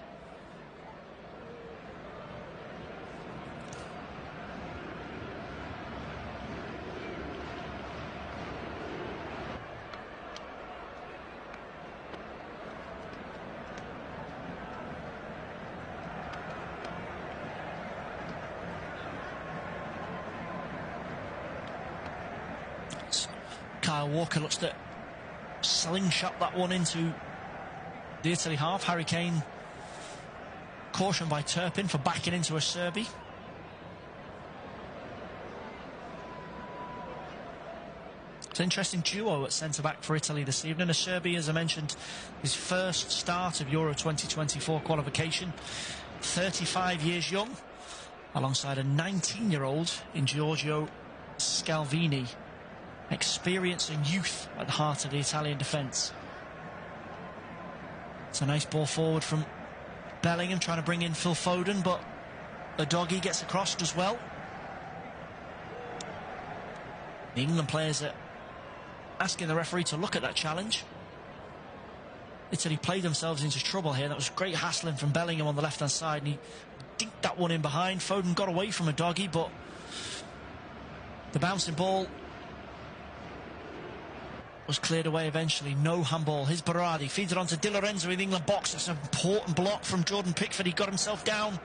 Kyle Walker looks to slingshot that one into the Italy half. Harry Kane cautioned by Turpin for backing into a Serbi. It's an interesting duo at centre-back for Italy this evening. Serbi, as I mentioned, his first start of Euro 2024 qualification. 35 years young, alongside a 19-year-old in Giorgio Scalvini. Experience and youth at the heart of the Italian defence. It's a nice ball forward from Bellingham, trying to bring in Phil Foden, but the doggy gets across as well. The England players are asking the referee to look at that challenge. Italy played themselves into trouble here. That was great hassling from Bellingham on the left-hand side, and he dinked that one in behind. Foden got away from a doggy, but the bouncing ball was cleared away eventually. No handball. Here's Berardi, feeds it on to Di Lorenzo in the England box. That's an important block from Jordan Pickford. He got himself down.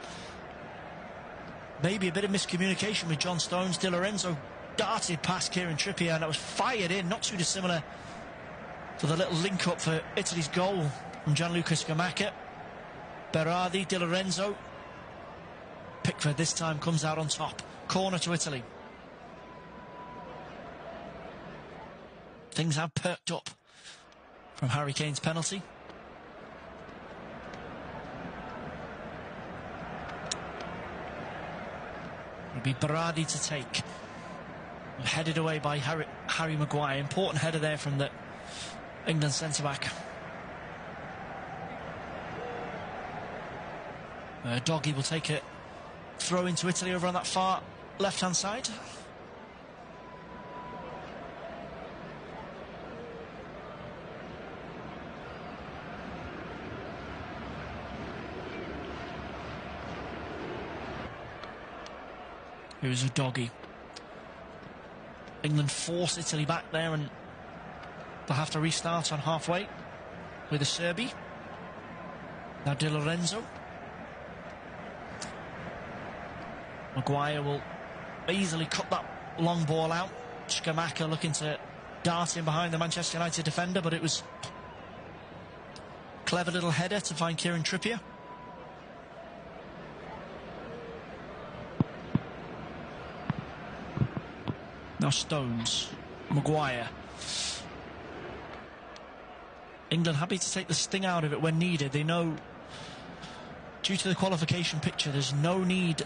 Maybe a bit of miscommunication with John Stones. Di Lorenzo darted past Kieran Trippier, and that was fired in, not too dissimilar to the little link-up for Italy's goal from Gianluca Scamacca. Berardi, Di Lorenzo. Pickford this time comes out on top. Corner to Italy. Things have perked up from Harry Kane's penalty. It'll be Berardi to take. Headed away by Harry Maguire. Important header there from the England centre-back. Doggy will take a throw into Italy over on that far left-hand side. Here's a doggy. England force Italy back there, and they'll have to restart on halfway with a Serbi. Now Di Lorenzo. Maguire will easily cut that long ball out. Scamacca looking to dart in behind the Manchester United defender, but it was a clever little header to find Kieran Trippier. Now Stones, Maguire. England happy to take the sting out of it when needed. They know, due to the qualification picture, there's no need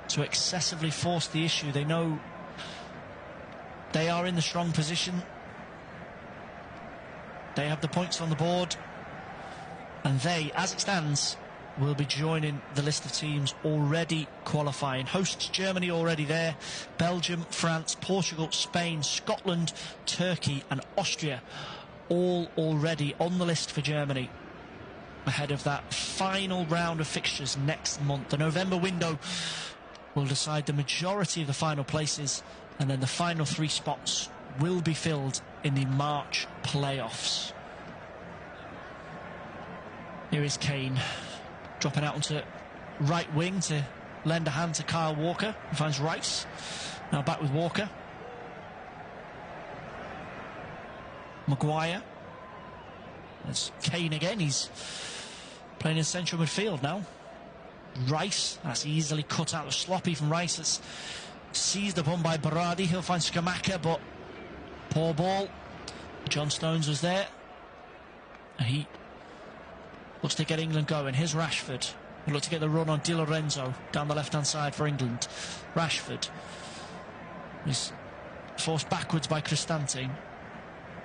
to excessively force the issue. They know they are in the strong position. They have the points on the board, and they, as it stands, will be joining the list of teams already qualifying. Hosts Germany already there. Belgium, France, Portugal, Spain, Scotland, Turkey and Austria all already on the list for Germany ahead of that final round of fixtures next month. The November window will decide the majority of the final places, and then the final 3 spots will be filled in the March playoffs. Here is Kane, dropping out onto right wing to lend a hand to Kyle Walker. He finds Rice. Now back with Walker. Maguire. There's Kane again. He's playing in central midfield now. Rice. That's easily cut out. Sloppy from Rice. That's seized upon by Berardi. He'll find Scamacca, but poor ball. John Stones was there. He looks to get England going. Here's Rashford. He'll look to get the run on Di Lorenzo down the left-hand side for England. Rashford. He's forced backwards by Cristante.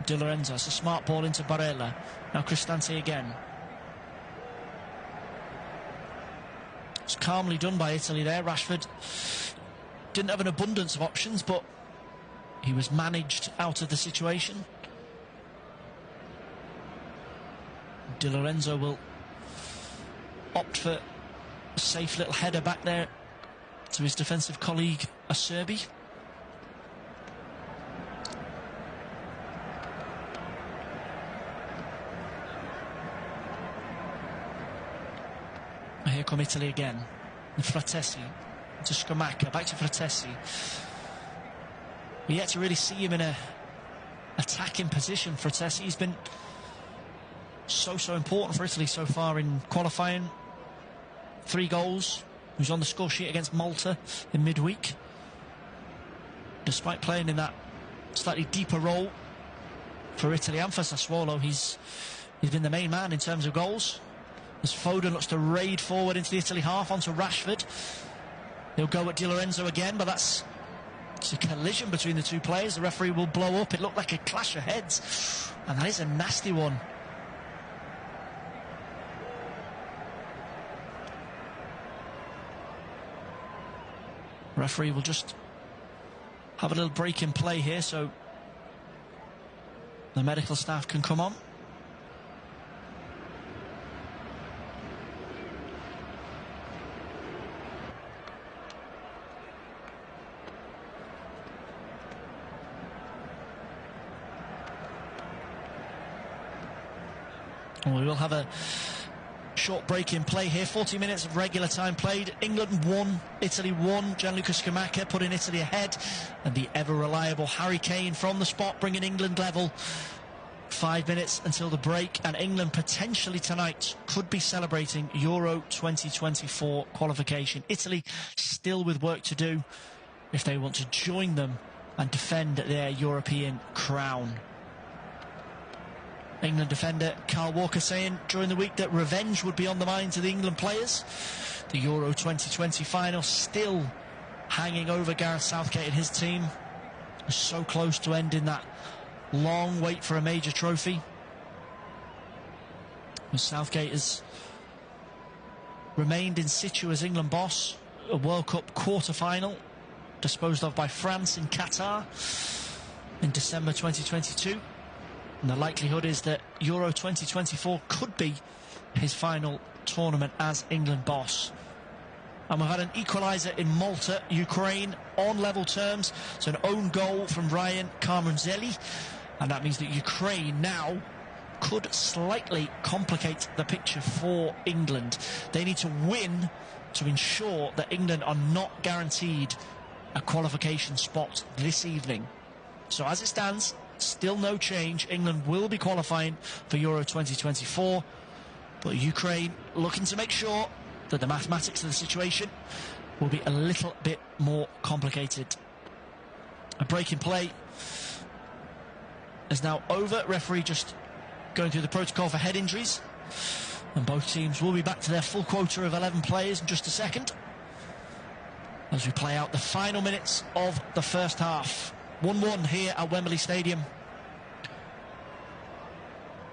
Di Lorenzo. It's a smart ball into Barella. Now Cristante again. It's calmly done by Italy there. Rashford didn't have an abundance of options, but he was managed out of the situation. Di Lorenzo will opt for a safe little header back there to his defensive colleague Acerbi. Here come Italy again. And Fratesi to Scamacca, back to Fratesi. We yet to really see him in a attacking position. Fratesi, he's been so important for Italy so far in qualifying. 3 goals. He was on the score sheet against Malta in midweek. Despite playing in that slightly deeper role for Italy and for Sassuolo, he's been the main man in terms of goals. As Foden looks to raid forward into the Italy half onto Rashford. He'll go at Di Lorenzo again, but it's a collision between the two players. The referee will blow up. It looked like a clash of heads, and that is a nasty one. Referee will just have a little break in play here so the medical staff can come on. We will have a short break in play here. 40 minutes of regular time played. England 1, Italy 1. Gianluca Scamacca putting Italy ahead, and the ever-reliable Harry Kane from the spot bringing England level. 5 minutes until the break, and England potentially tonight could be celebrating Euro 2024 qualification. Italy still with work to do if they want to join them and defend their European crown. England defender Kyle Walker saying during the week that revenge would be on the minds of the England players. The Euro 2020 final still hanging over Gareth Southgate and his team. So close to ending that long wait for a major trophy. Southgate has remained in situ as England boss. A World Cup quarter-final disposed of by France in Qatar in December 2022. And the likelihood is that Euro 2024 could be his final tournament as England boss. And we've had an equaliser in Malta, Ukraine, on level terms. So an own goal from Ryan Carmonzelli. And that means that Ukraine now could slightly complicate the picture for England. They need to win to ensure that England are not guaranteed a qualification spot this evening. So as it stands, still no change. England will be qualifying for Euro 2024, but Ukraine looking to make sure that the mathematics of the situation will be a little bit more complicated. A break in play is now over. Referee just going through the protocol for head injuries, and both teams will be back to their full quota of 11 players in just a second as we play out the final minutes of the first half. 1-1 here at Wembley Stadium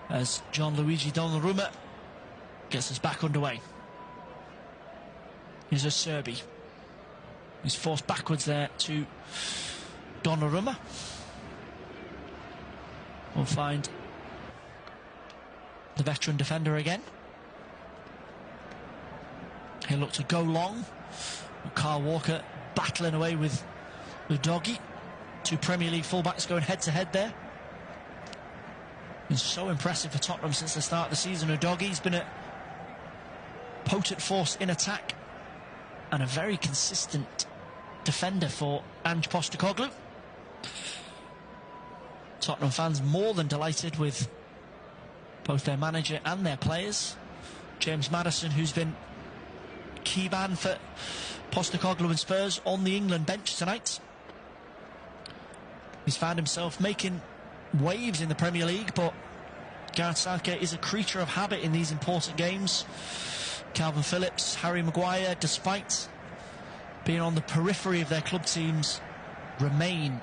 as Gianluigi Donnarumma gets us back underway. Here's a Serbi. He's forced backwards there to Donnarumma. We'll find the veteran defender again. He'll look to go long. Kyle Walker battling away with Doggy. Two Premier League fullbacks going head-to-head there. Been so impressive for Tottenham since the start of the season. Udoggy's been a potent force in attack and a very consistent defender for Ange Postecoglou. Tottenham fans more than delighted with both their manager and their players. James Maddison, who's been key man for Postecoglou and Spurs, on the England bench tonight. He's found himself making waves in the Premier League, but Gareth Southgate is a creature of habit in these important games. Calvin Phillips, Harry Maguire, despite being on the periphery of their club teams, remain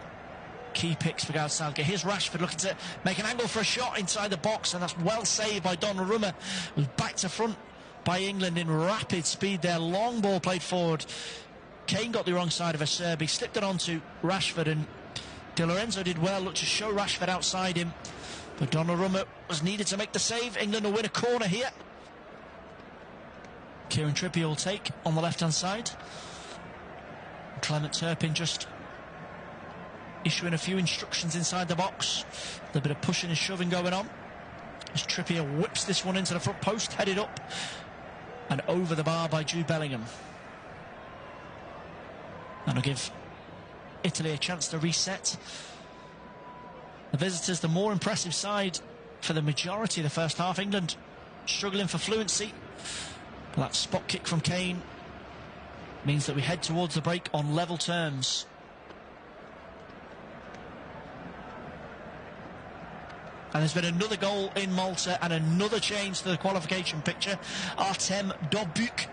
key picks for Gareth Southgate. Here's Rashford looking to make an angle for a shot inside the box, and that's well saved by Donnarumma. It was back to front by England in rapid speed there. Long ball played forward. Kane got the wrong side of a serve. He slipped it onto Rashford, and Di Lorenzo did well, looked to show Rashford outside him, but Donnarumma was needed to make the save. England will win a corner here. Kieran Trippier will take on the left-hand side. Clement Turpin just issuing a few instructions inside the box. A little bit of pushing and shoving going on as Trippier whips this one into the front post, headed up and over the bar by Jude Bellingham. And I'll give Italy a chance to reset. The visitors, the more impressive side for the majority of the first half. England struggling for fluency. But that spot kick from Kane means that we head towards the break on level terms. And there's been another goal in Malta and another change to the qualification picture. Artem Dobuk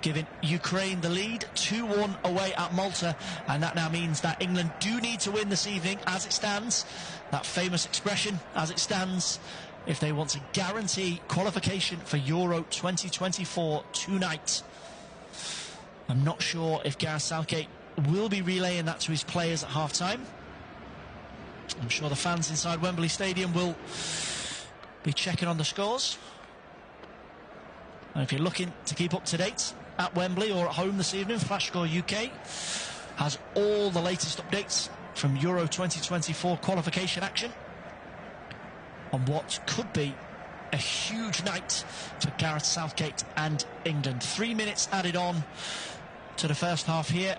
giving Ukraine the lead, 2-1 away at Malta, and that now means that England do need to win this evening as it stands. That famous expression, as it stands, if they want to guarantee qualification for Euro 2024 tonight. I'm not sure if Gareth Southgate will be relaying that to his players at half-time. I'm sure the fans inside Wembley Stadium will be checking on the scores. And if you're looking to keep up to date at Wembley or at home this evening, Flashscore UK has all the latest updates from Euro 2024 qualification action on what could be a huge night for Gareth Southgate and England. 3 minutes added on to the first half here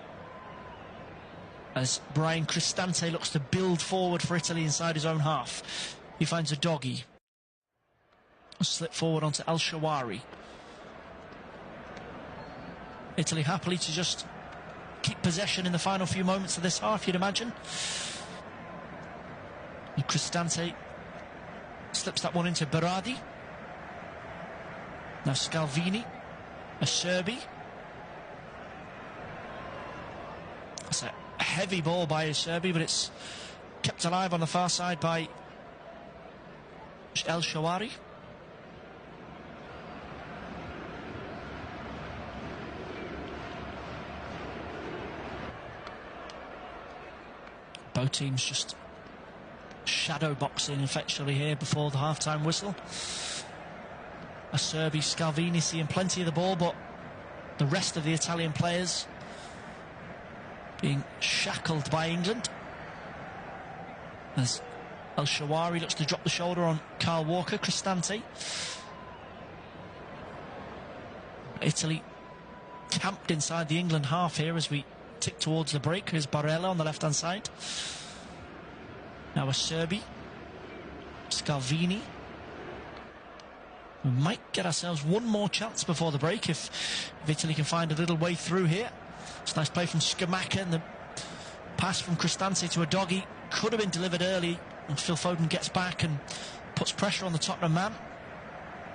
as Brian Cristante looks to build forward for Italy inside his own half. He finds a doggy. Slip forward onto El Shawari. Italy happily to just keep possession in the final few moments of this half, you'd imagine. And Cristante slips that one into Berardi. Now Scalvini, Acerbi. That's a heavy ball by Acerbi, but it's kept alive on the far side by El Shawari. Both teams just shadow boxing effectually here before the half-time whistle. Acerbi, Scalvini seeing plenty of the ball, but the rest of the Italian players being shackled by England. As El Shawari looks to drop the shoulder on Kyle Walker. Cristante. Italy camped inside the England half here as we tick towards the break. Here's Barella on the left-hand side. Now Acerbi, Scalvini. We might get ourselves one more chance before the break if Italy can find a little way through here. It's a nice play from Scamacca, and the pass from Cristante to a doggy could have been delivered early, and Phil Foden gets back and puts pressure on the Tottenham man.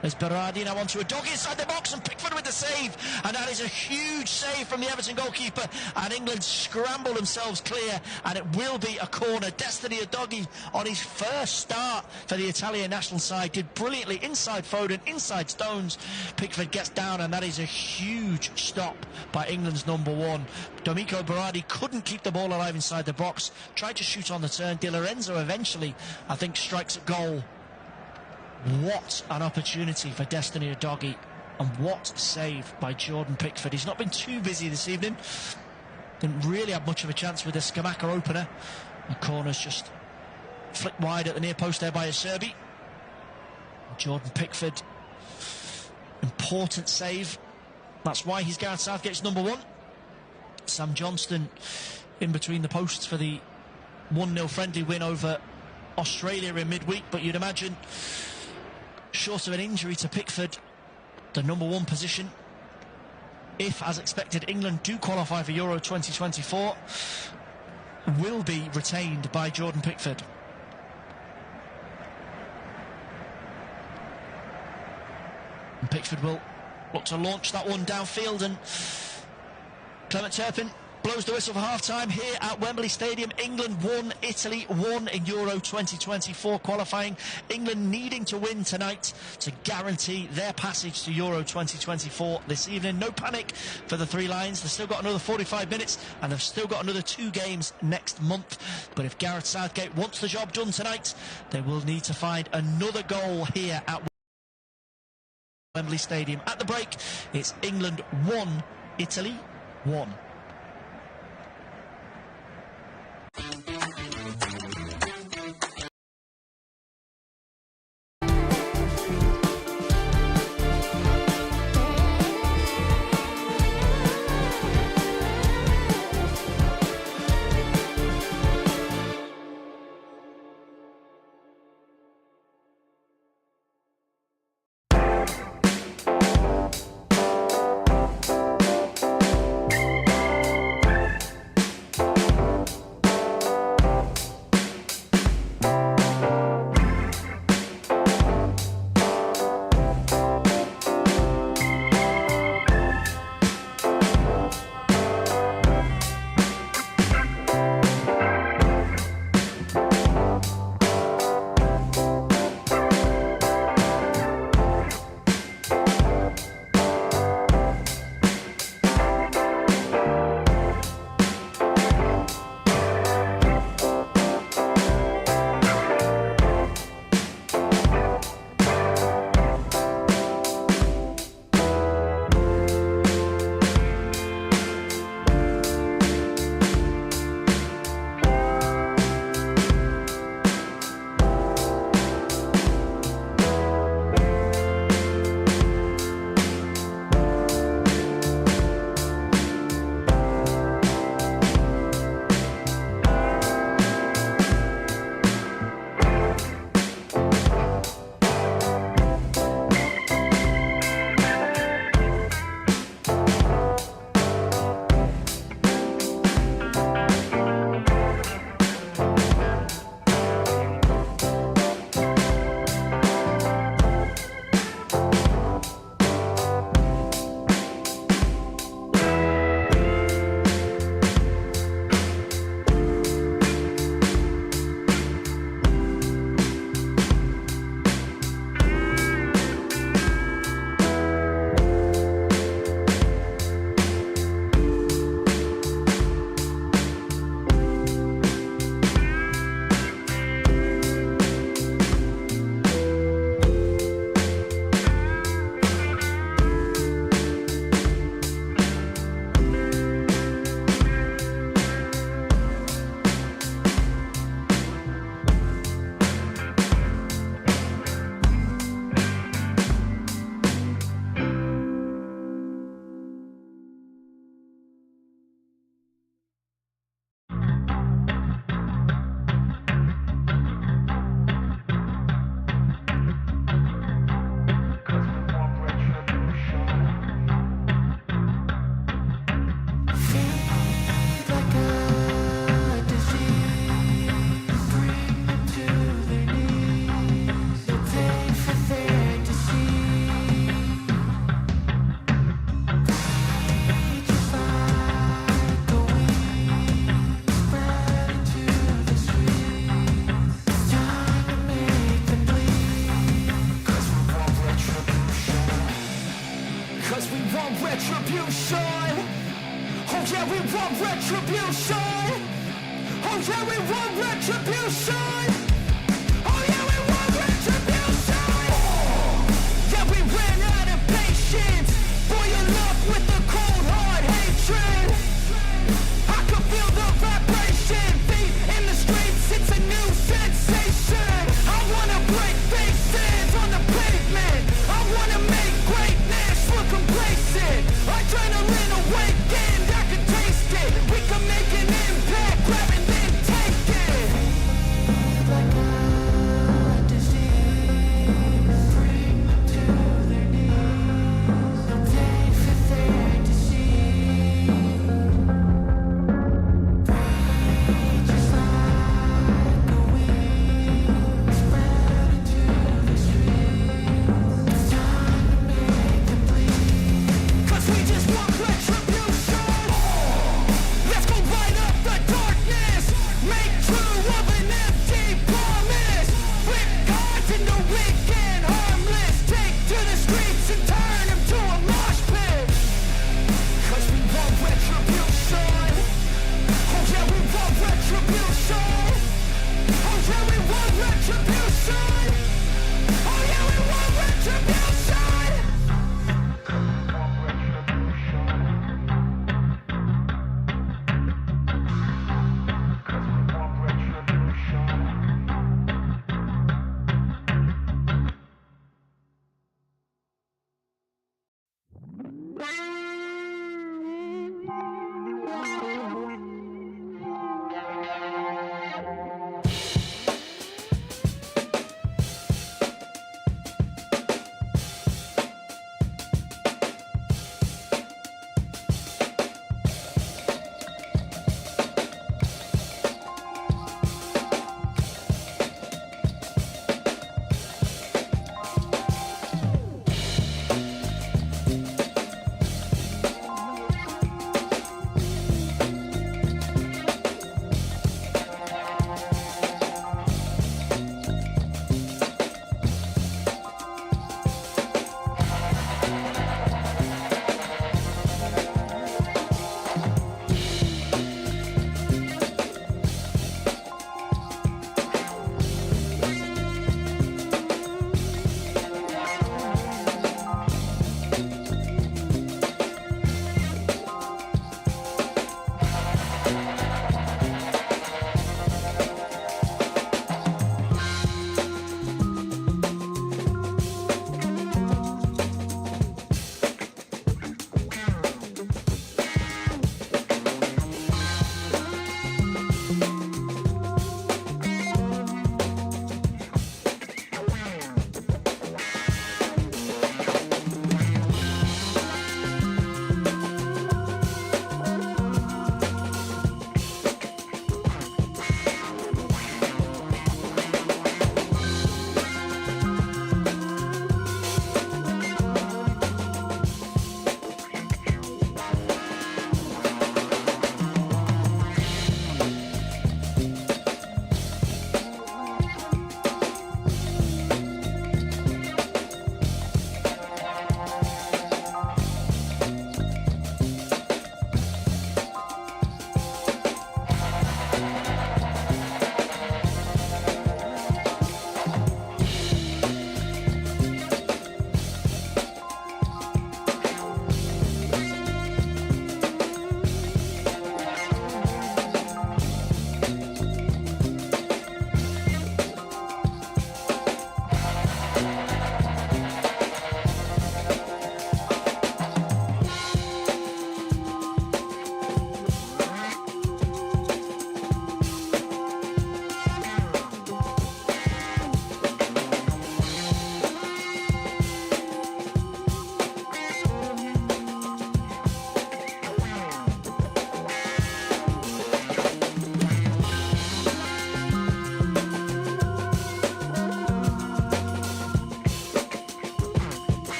There's Berardi now onto a doggy inside the box, and Pickford with the save, and that is a huge save from the Everton goalkeeper, and England scramble themselves clear, and it will be a corner. Destiny Udogie on his first start for the Italian national side did brilliantly inside Foden, inside Stones. Pickford gets down, and that is a huge stop by England's number one. Domenico Berardi couldn't keep the ball alive inside the box, tried to shoot on the turn. Di Lorenzo eventually, I think, strikes a goal. What an opportunity for Destiny Udogie, and what a save by Jordan Pickford. He's not been too busy this evening. Didn't really have much of a chance with the Scamacca opener. The corner's just flicked wide at the near post there by Acerbi. Jordan Pickford, important save. That's why he's Gareth Southgate's number one. Sam Johnston in between the posts for the 1-0 friendly win over Australia in midweek, but you'd imagine, short of an injury to Pickford, the number one position, if, as expected, England do qualify for Euro 2024, will be retained by Jordan Pickford. And Pickford will look to launch that one downfield, and Clement Turpin blows the whistle for half-time here at Wembley Stadium. England 1, Italy 1 in Euro 2024 qualifying. England needing to win tonight to guarantee their passage to Euro 2024 this evening. No panic for the Three Lions. They've still got another 45 minutes, and they've still got another 2 games next month. But if Gareth Southgate wants the job done tonight, they will need to find another goal here at Wembley Stadium. At the break, it's England 1, Italy 1. retribution. Oh yeah, we want retribution. Oh yeah, we want retribution. Yeah, we ran out of patience. Boil up with the cold hard hatred. I can feel the vibration. Feet in the streets, it's a new sensation. I wanna break faces on the pavement. I wanna make greatness look complacent. Adrenaline awakened, I can taste it. We can make an impact, grab and then take it. Like a disease, bring them to their knees. They feel their disease. Breathe just like a wind, spread into the streets. It's time to make them bleed. 'Cause we just want retribution. Let's go light up the darkness. Make true of an empty promise. Flip gods into weak and harmless. Take to the streets and turn them to a mosh pit. 'Cause we want retribution. Oh yeah, we want retribution. Oh yeah, we want retribution. Oh yeah, we want retribution.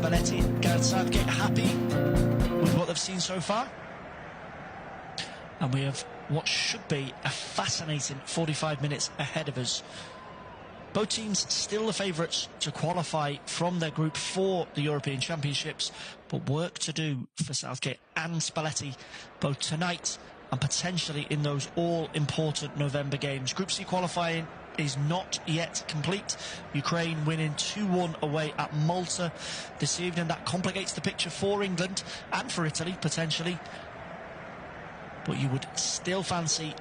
Spalletti and Gareth Southgate happy with what they've seen so far. And we have what should be a fascinating 45 minutes ahead of us. Both teams still the favourites to qualify from their group for the European Championships, but work to do for Southgate and Spalletti both tonight and potentially in those all-important November games. Group C qualifying is not yet complete. Ukraine winning 2-1 away at Malta this evening. That complicates the picture for England and for Italy, potentially. But you would still fancy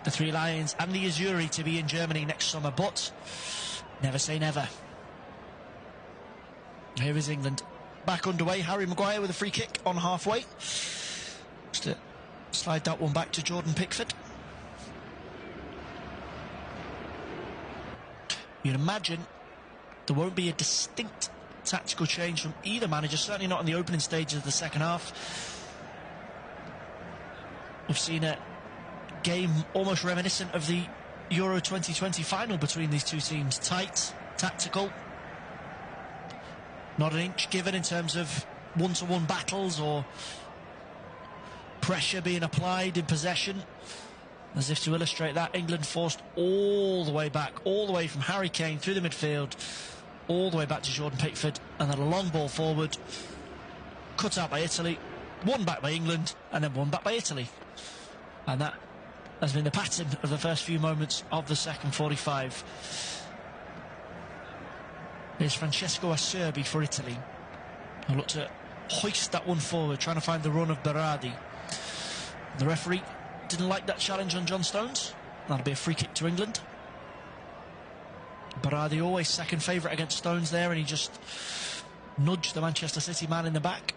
the Three Lions and the Azzurri to be in Germany next summer, but never say never. Here is England back underway. Harry Maguire with a free kick on halfway. Just to slide that one back to Jordan Pickford. You'd imagine there won't be a distinct tactical change from either manager, certainly not in the opening stages of the second half. We've seen a game almost reminiscent of the Euro 2020 final between these two teams. Tight, tactical, not an inch given in terms of one-to-one battles or pressure being applied in possession. As if to illustrate that, England forced all the way back, all the way from Harry Kane through the midfield, all the way back to Jordan Pickford, and then a long ball forward, cut out by Italy, won back by England, and then won back by Italy. And that has been the pattern of the first few moments of the second 45. Here's Francesco Acerbi for Italy, who looked to hoist that one forward, trying to find the run of Berardi. The referee didn't like that challenge on John Stones. That'll be a free kick to England. Berardi always second favourite against Stones there, and he just nudged the Manchester City man in the back.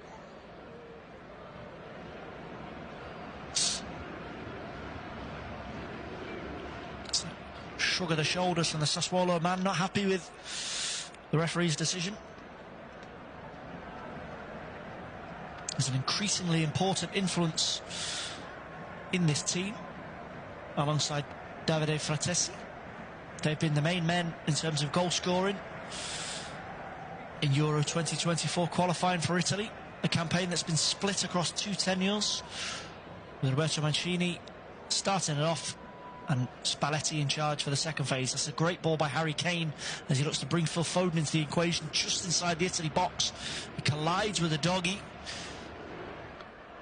Shrug of the shoulders from the Sassuolo man, not happy with the referee's decision. There's an increasingly important influence in this team alongside Davide Fratesi. They've been the main men in terms of goal scoring in Euro 2024 qualifying for Italy, a campaign that's been split across two tenures, with Roberto Mancini starting it off and Spalletti in charge for the second phase. That's a great ball by Harry Kane as he looks to bring Phil Foden into the equation just inside the Italy box. He collides with a doggy.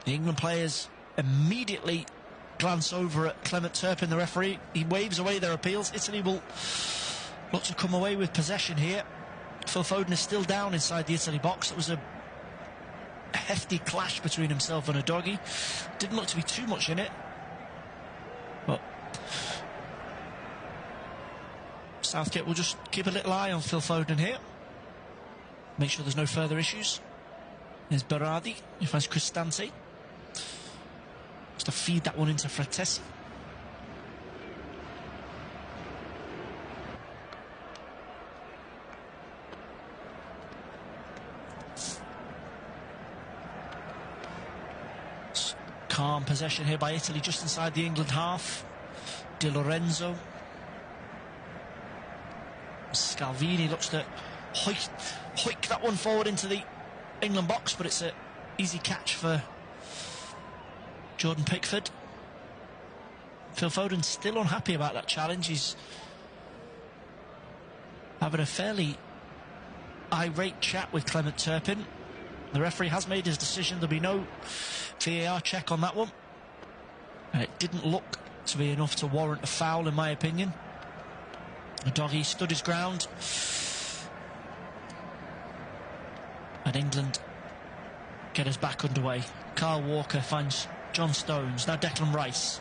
The England players immediately glance over at Clement Turpin, the referee. He waves away their appeals. Italy will look to come away with possession here. Phil Foden is still down inside the Italy box. It was a hefty clash between himself and a doggy. Didn't look to be too much in it, but Southgate will just keep a little eye on Phil Foden here, make sure there's no further issues. There's Berardi, who finds Cristante. Just to feed that one into Fratesi. Calm possession here by Italy just inside the England half. Di Lorenzo. Scalvini looks to hoik that one forward into the England box, but it's an easy catch for Jordan Pickford. Phil Foden still unhappy about that challenge. He's having a fairly irate chat with Clement Turpin. The referee has made his decision. There'll be no VAR check on that one, and it didn't look to be enough to warrant a foul in my opinion. The doggy stood his ground, and England get us back underway. Kyle Walker finds John Stones. Now Declan Rice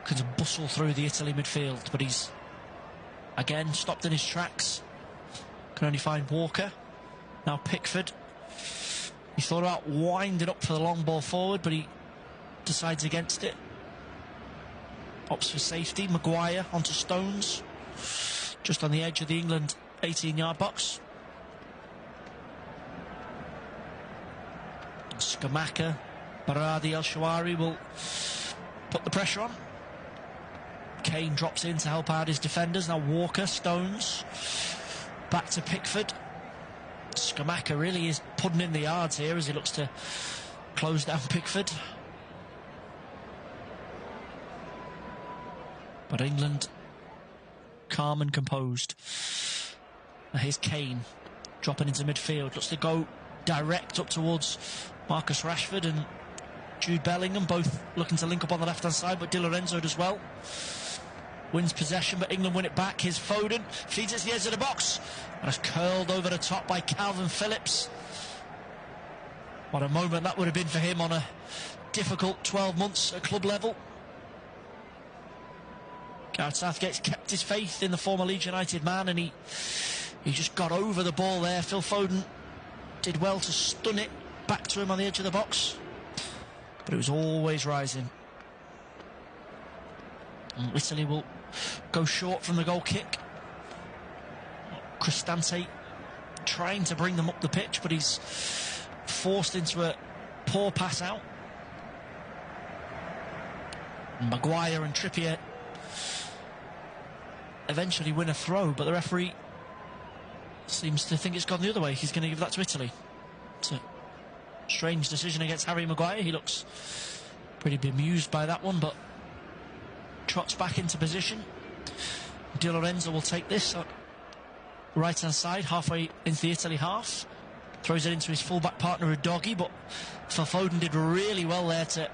can bustle through the Italy midfield, but he's again stopped in his tracks. Can only find Walker. Now Pickford. He thought about winding up for the long ball forward, but he decides against it. Opts for safety. Maguire onto Stones, just on the edge of the England 18-yard box. Skamaka, Berardi, El Shawari will put the pressure on. Kane drops in to help out his defenders. Now Walker, Stones, back to Pickford. Scamacca really is putting in the yards here as he looks to close down Pickford. But England calm and composed. Here's Kane dropping into midfield. Looks to go direct up towards Marcus Rashford and Jude Bellingham, both looking to link up on the left-hand side, but Di Lorenzo does well. Wins possession, but England win it back. Here's Foden, feeds it to the edge of the box, and it's curled over the top by Calvin Phillips. What a moment that would have been for him on a difficult 12 months at club level. Gareth Southgate's kept his faith in the former Leeds United man, and he just got over the ball there. Phil Foden did well to stun it back to him on the edge of the box, but it was always rising. And Italy will go short from the goal kick. Cristante trying to bring them up the pitch, but he's forced into a poor pass out. Maguire and Trippier eventually win a throw, but the referee seems to think it's gone the other way. He's going to give that to Italy. It's a strange decision against Harry Maguire. He looks pretty bemused by that one, but trots back into position. Di Lorenzo will take this right hand side, halfway into the Italy half, throws it into his fullback partner Udogie, but Phil Foden did really well there to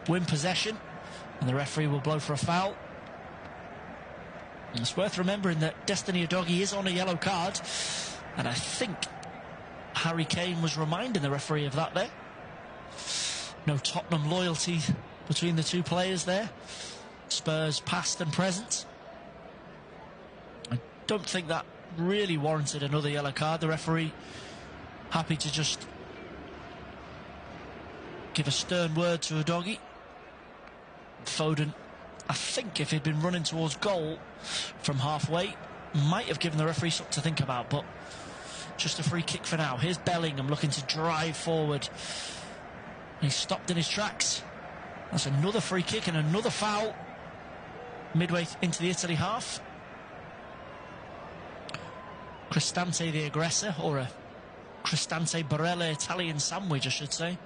win possession, and the referee will blow for a foul. And it's worth remembering that Destiny Udogie is on a yellow card, and I think Harry Kane was reminding the referee of that there. No Tottenham loyalty between the two players there. Spurs past and present. I don't think that really warranted another yellow card. The referee happy to just give a stern word to Udogie. Foden, I think if he'd been running towards goal from halfway, might have given the referee something to think about, but just a free kick for now. Here's Bellingham looking to drive forward. He's stopped in his tracks. That's another free kick and another foul midway into the Italy half. Cristante the aggressor, or a Cristante Barella Italian sandwich, I should say.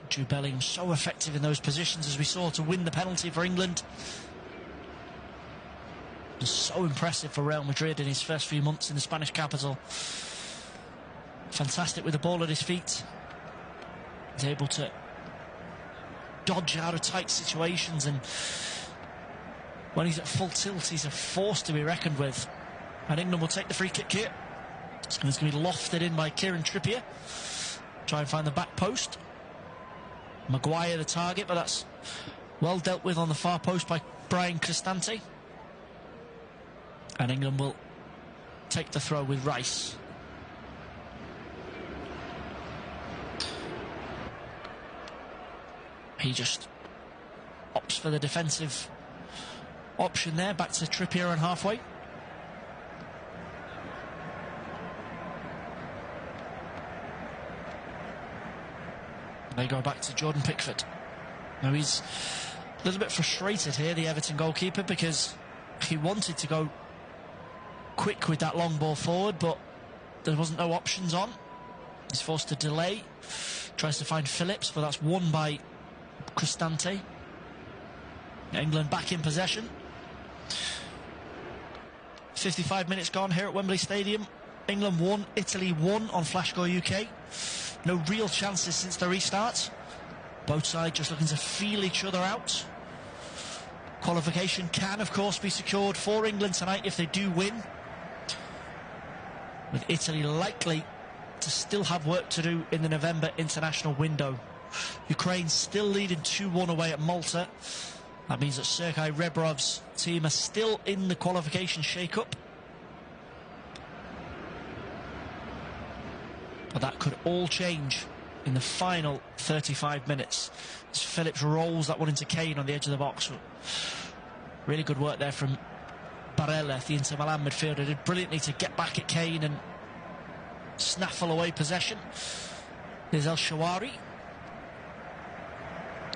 Jude Bellingham so effective in those positions, as we saw, to win the penalty for England. And so impressive for Real Madrid in his first few months in the Spanish capital. Fantastic with the ball at his feet. He's able to dodge out of tight situations, and when he's at full tilt, he's a force to be reckoned with. And England will take the free kick here. It's going to be lofted in by Kieran Trippier. Try and find the back post. Maguire the target, but that's well dealt with on the far post by Brian Cristante. And England will take the throw with Rice. He just opts for the defensive option there. Back to Trippier on halfway. They go back to Jordan Pickford. Now he's a little bit frustrated here, the Everton goalkeeper, because he wanted to go quick with that long ball forward, but there wasn't no options on. He's forced to delay. Tries to find Phillips, but that's won by Cristante. England back in possession. 55 minutes gone here at Wembley Stadium. England 1, Italy 1 on Flashscore UK. No real chances since the restart. Both sides just looking to feel each other out. Qualification can, of course, be secured for England tonight if they do win, with Italy likely to still have work to do in the November international window. Ukraine still leading 2-1 away at Malta. That means that Sergei Rebrov's team are still in the qualification shake-up. But that could all change in the final 35 minutes as Phillips rolls that one into Kane on the edge of the box. Really good work there from Barella, the Inter Milan midfielder. Did brilliantly to get back at Kane and snaffle away possession. There's El Shawari,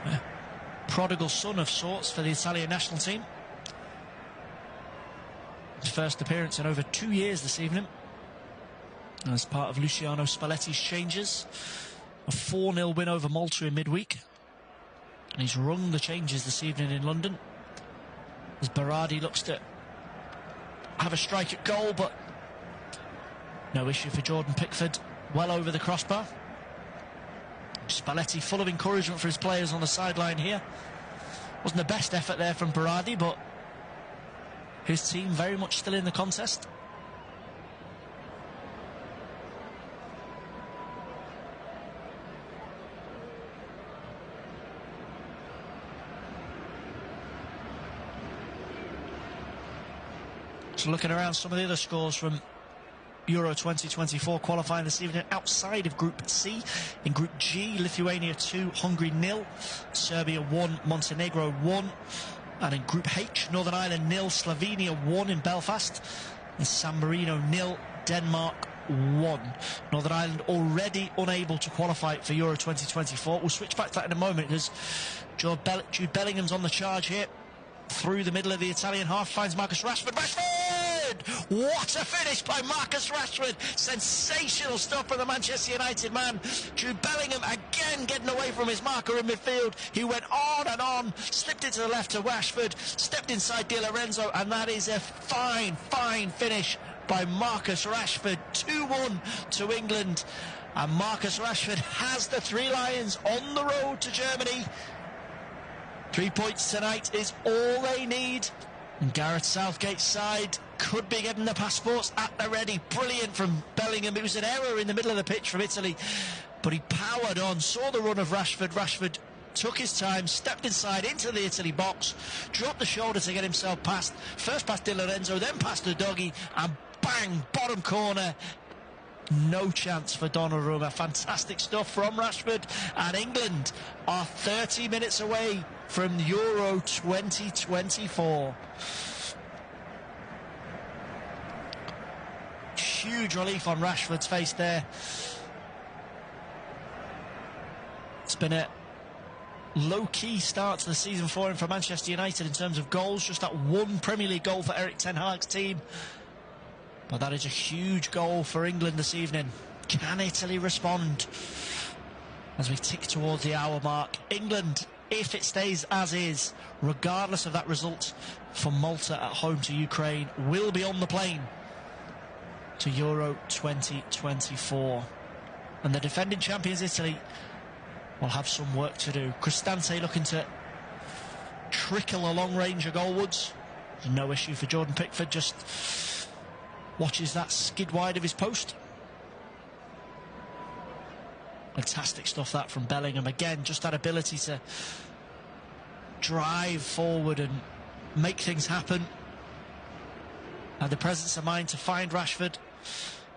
a prodigal son of sorts for the Italian national team. His first appearance in over 2 years this evening. as part of Luciano Spalletti's changes. A 4-0 win over Malta in midweek. And he's rung the changes this evening in London, as Berardi looks to have a strike at goal, but no issue for Jordan Pickford, well over the crossbar. Spalletti full of encouragement for his players on the sideline here. Wasn't the best effort there from Berardi, but his team very much still in the contest. So looking around some of the other scores from Euro 2024 qualifying this evening outside of Group C. In Group G, Lithuania 2, Hungary 0, Serbia 1, Montenegro 1. And in Group H, Northern Ireland 0, Slovenia 1 in Belfast. And San Marino 0, Denmark 1. Northern Ireland already unable to qualify for Euro 2024. We'll switch back to that in a moment, because Jude Bellingham's on the charge here. Through the middle of the Italian half, finds Marcus Rashford. What a finish by Marcus Rashford. Sensational stuff from the Manchester United man. Jude Bellingham again getting away from his marker in midfield. He went on and on, slipped it to the left to Rashford, stepped inside Di Lorenzo, and that is a fine finish by Marcus Rashford. 2-1 to England, and Marcus Rashford has the Three Lions on the road to Germany. 3 points tonight is all they need, and Gareth Southgate's side could be getting the passports at the ready. Brilliant from Bellingham. It was an error in the middle of the pitch from Italy, but he powered on, saw the run of Rashford. Rashford took his time, stepped inside into the Italy box, dropped the shoulder to get himself past. First past Di Lorenzo, then past the doggy, and bang, bottom corner. No chance for Donnarumma. Fantastic stuff from Rashford, and England are 30 minutes away from Euro 2024. Huge relief on Rashford's face there. It's been a low-key start to the season for him for Manchester United in terms of goals. Just that one Premier League goal for Erik ten Hag's team. But that is a huge goal for England this evening. Can Italy respond as we tick towards the hour mark? England, if it stays as is, regardless of that result for Malta at home to Ukraine, will be on the plane to Euro 2024. And the defending champions Italy will have some work to do. Cristante looking to trickle a long range of goalwards. No issue for Jordan Pickford, just watches that skid wide of his post. Fantastic stuff that from Bellingham. Again, just that ability to drive forward and make things happen, and the presence of mind to find Rashford.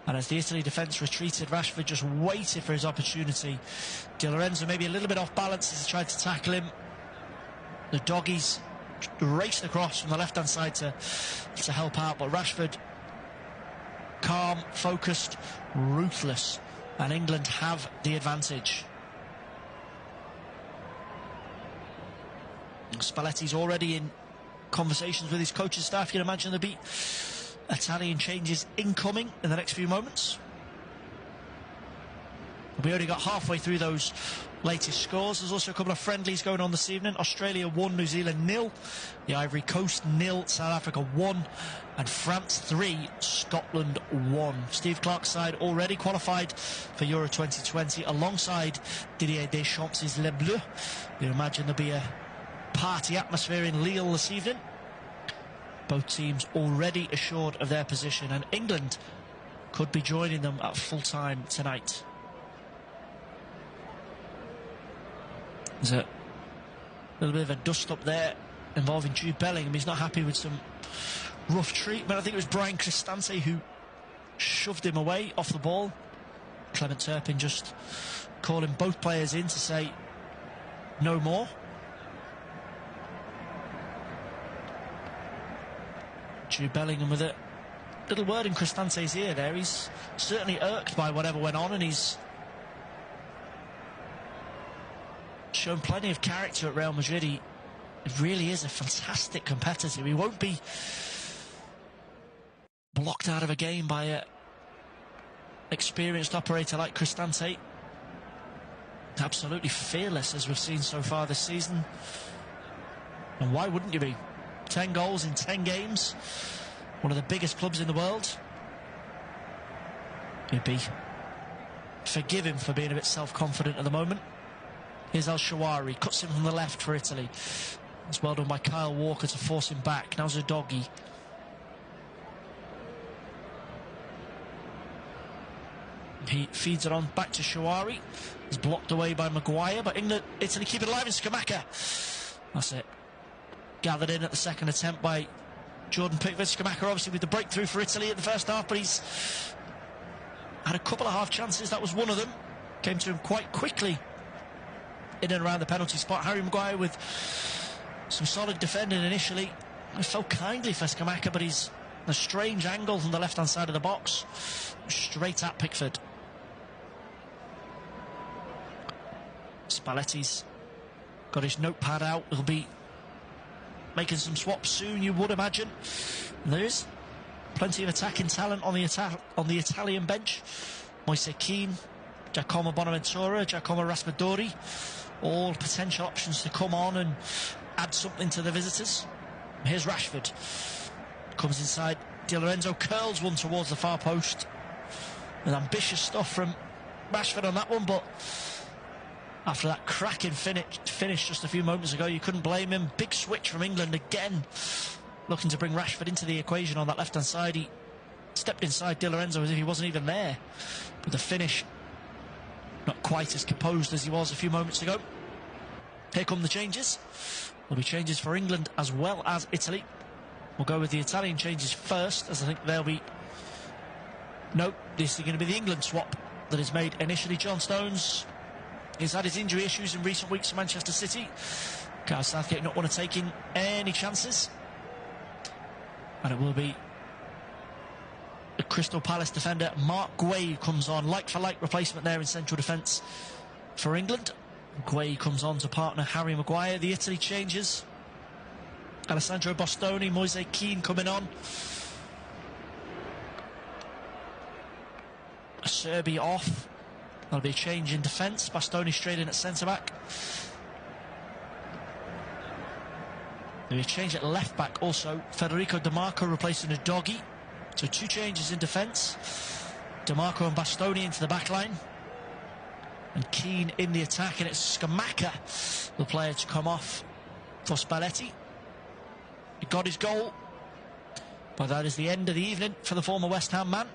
And as the Italy defence retreated, Rashford just waited for his opportunity. Di Lorenzo maybe a little bit off balance as he tried to tackle him. The doggies raced across from the left-hand side to help out, but Rashford, calm, focused, ruthless, and England have the advantage. Spalletti's already in conversations with his coaching staff. You'd imagine there'll be Italian changes incoming in the next few moments. We already got halfway through those latest scores. There's also a couple of friendlies going on this evening. Australia 1, New Zealand 0. The Ivory Coast 0, South Africa 1. And France 3, Scotland 1. Steve Clarke's side already qualified for Euro 2020 alongside Didier Deschamps' Les Bleus. You imagine there'll be a party atmosphere in Lille this evening. Both teams already assured of their position, and England could be joining them at full time tonight. There's a little bit of a dust up there involving Jude Bellingham. He's not happy with some rough treatment. I think it was Brian Cristante who shoved him away off the ball. Clement Turpin just calling both players in to say no more. Jude Bellingham with a little word in Cristante's ear there. He's certainly irked by whatever went on, and he's shown plenty of character at Real Madrid. He really is a fantastic competitor. He won't be blocked out of a game by experienced operator like Cristante. Absolutely fearless, as we've seen so far this season. And why wouldn't you be? 10 goals in 10 games. One of the biggest clubs in the world. You'd be forgive him for being a bit self-confident at the moment. Here's El-Shawari, cuts him from the left for Italy. It's well done by Kyle Walker to force him back. Now Zadoghi. He feeds it on back to Shawari. He's blocked away by Maguire, but Italy keep it alive in Scamacca. That's it. Gathered in at the second attempt by Jordan Pickford. Scamacca obviously with the breakthrough for Italy in the first half, but he's had a couple of half chances. That was one of them. Came to him quite quickly in and around the penalty spot. Harry Maguire with some solid defending initially. It felt kindly for Scamacca, but he's a strange angle from the left-hand side of the box. Straight at Pickford. Spalletti's got his notepad out. He'll be making some swaps soon, you would imagine. And there is plenty of attacking talent on the Italian bench. Moise Kean, Giacomo Bonaventura, Giacomo Raspadori, all potential options to come on and add something to the visitors. Here's Rashford. Comes inside. Di Lorenzo curls one towards the far post. With ambitious stuff from Rashford on that one, but after that cracking finish just a few moments ago, you couldn't blame him. Big switch from England again, looking to bring Rashford into the equation on that left-hand side. He stepped inside Di Lorenzo as if he wasn't even there. But the finish, not quite as composed as he was a few moments ago. Here come the changes. There'll be changes for England as well as Italy. We'll go with the Italian changes first, as I think they'll be... No, this is going to be the England swap that is made initially. John Stones, he's had his injury issues in recent weeks in Manchester City. Gareth Southgate not want to take in any chances. And it will be the Crystal Palace defender Mark Guay comes on. Like-for-like replacement there in central defence for England. Guay comes on to partner Harry Maguire. The Italy changes. Alessandro Bastoni, Moise Kean coming on. Serbi off. That'll be a change in defence. Bastoni straight in at centre-back. There'll be a change at left-back also. Federico Di Marco replacing Zadoghi. So 2 changes in defence. Di Marco and Bastoni into the back line. And Keane in the attack. And it's Scamacca, the player to come off for Spalletti. He got his goal. But that is the end of the evening for the former West Ham man.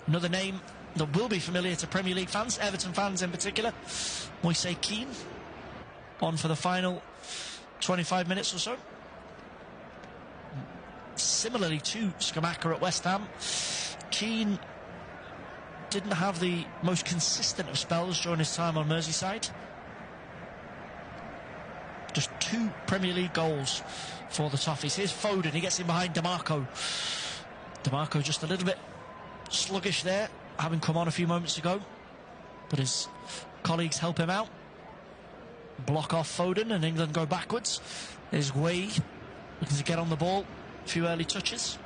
Another name that will be familiar to Premier League fans, Everton fans in particular. Moise Kean on for the final 25 minutes or so. Similarly to Scamacca at West Ham, Kean didn't have the most consistent of spells during his time on Merseyside. Just 2 Premier League goals for the Toffees. Here's Foden, he gets in behind Di Marco. Di Marco just a little bit sluggish there, having come on a few moments ago, but his colleagues help him out. Block off Foden and England go backwards. There's Way looking to get on the ball. A few early touches.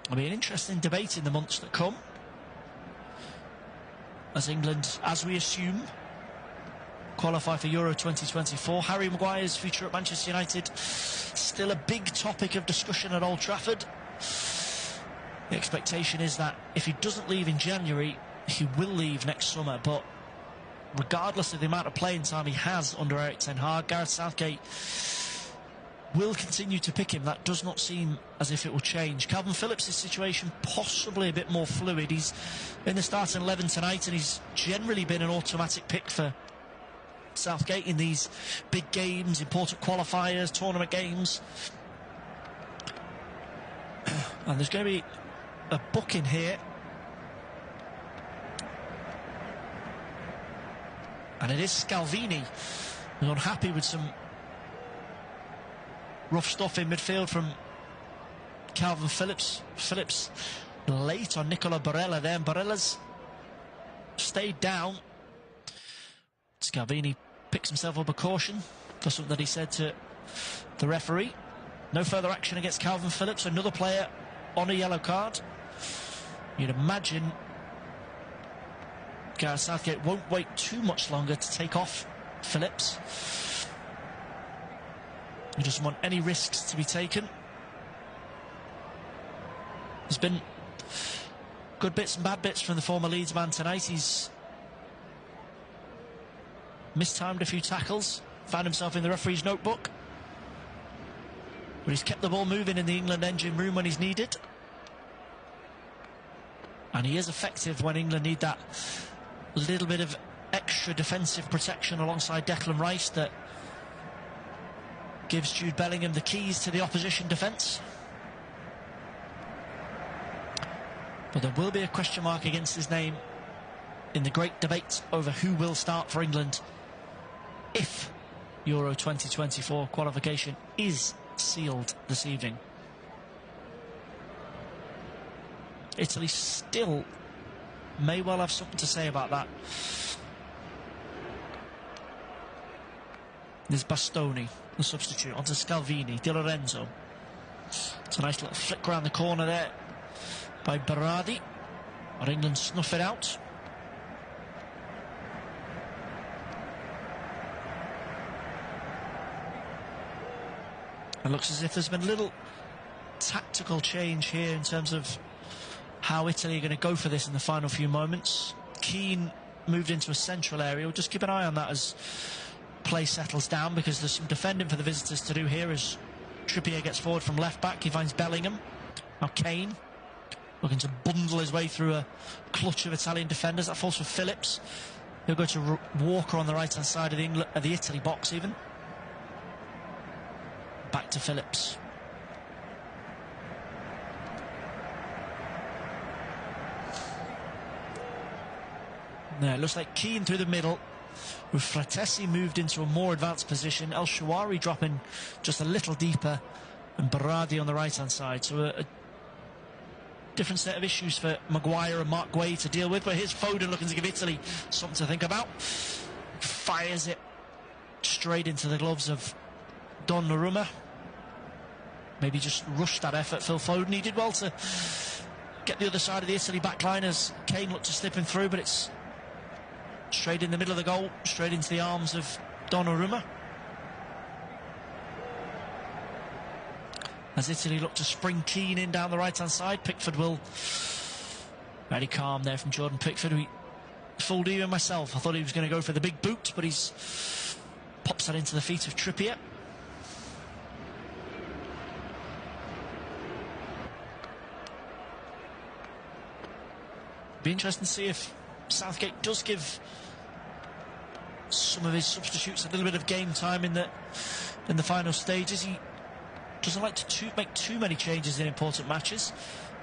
It'll be an interesting debate in the months that come, as England, as we assume, qualify for Euro 2024. Harry Maguire's future at Manchester United still a big topic of discussion at Old Trafford. The expectation is that if he doesn't leave in January, he will leave next summer. But regardless of the amount of playing time he has under Erik ten Hag, Gareth Southgate will continue to pick him. That does not seem as if it will change. Calvin Phillips' situation possibly a bit more fluid. He's in the starting 11 tonight, and he's generally been an automatic pick for Southgate in these big games, important qualifiers, tournament games. And there's going to be a booking here, and it is Scalvini, who's unhappy with some rough stuff in midfield from Calvin Phillips. Phillips late on Nicola Barella there, and Barella's stayed down. Scalvini picks himself up a caution for something that he said to the referee. No further action against Calvin Phillips, another player on a yellow card. You'd imagine Gareth Southgate won't wait too much longer to take off Phillips. He doesn't want any risks to be taken. There's been good bits and bad bits from the former Leeds man tonight. He's mistimed a few tackles, found himself in the referee's notebook, but he's kept the ball moving in the England engine room when he's needed, and he is effective when England need that little bit of extra defensive protection alongside Declan Rice that gives Jude Bellingham the keys to the opposition defence. But there will be a question mark against his name in the great debate over who will start for England if Euro 2024 qualification is sealed this evening. Italy still may well have something to say about that. There's Bastoni, the substitute, onto Scalvini, Di Lorenzo. It's a nice little flick around the corner there by Berardi. Or England snuff it out. It looks as if there's been a little tactical change here in terms of how Italy are going to go for this in the final few moments. Keane moved into a central area. We'll just keep an eye on that as play settles down, because there's some defending for the visitors to do here as Trippier gets forward from left back. He finds Bellingham. Now Kane looking to bundle his way through a clutch of Italian defenders. That falls for Phillips. He'll go to Walker on the right hand side of the Italy box even. Back to Phillips. There, it looks like Keane through the middle, with Fratesi moved into a more advanced position, El Shawari dropping just a little deeper, and Berardi on the right hand side. So a different set of issues for Maguire and Mark Guay to deal with. But here's Foden looking to give Italy something to think about. Fires it straight into the gloves of Donnarumma. Maybe just rushed that effort, Phil Foden. He did well to get the other side of the Italy backline as Kane looked to slip him through, but it's straight in the middle of the goal, straight into the arms of Donnarumma. As Italy look to spring Keane in down the right-hand side, Pickford will... Very calm there from Jordan Pickford. He fooled even myself. I thought he was going to go for the big boot, but he's pops that into the feet of Trippier. Be interesting to see if Southgate does give some of his substitutes a little bit of game time in the final stages. He doesn't like to make too many changes in important matches.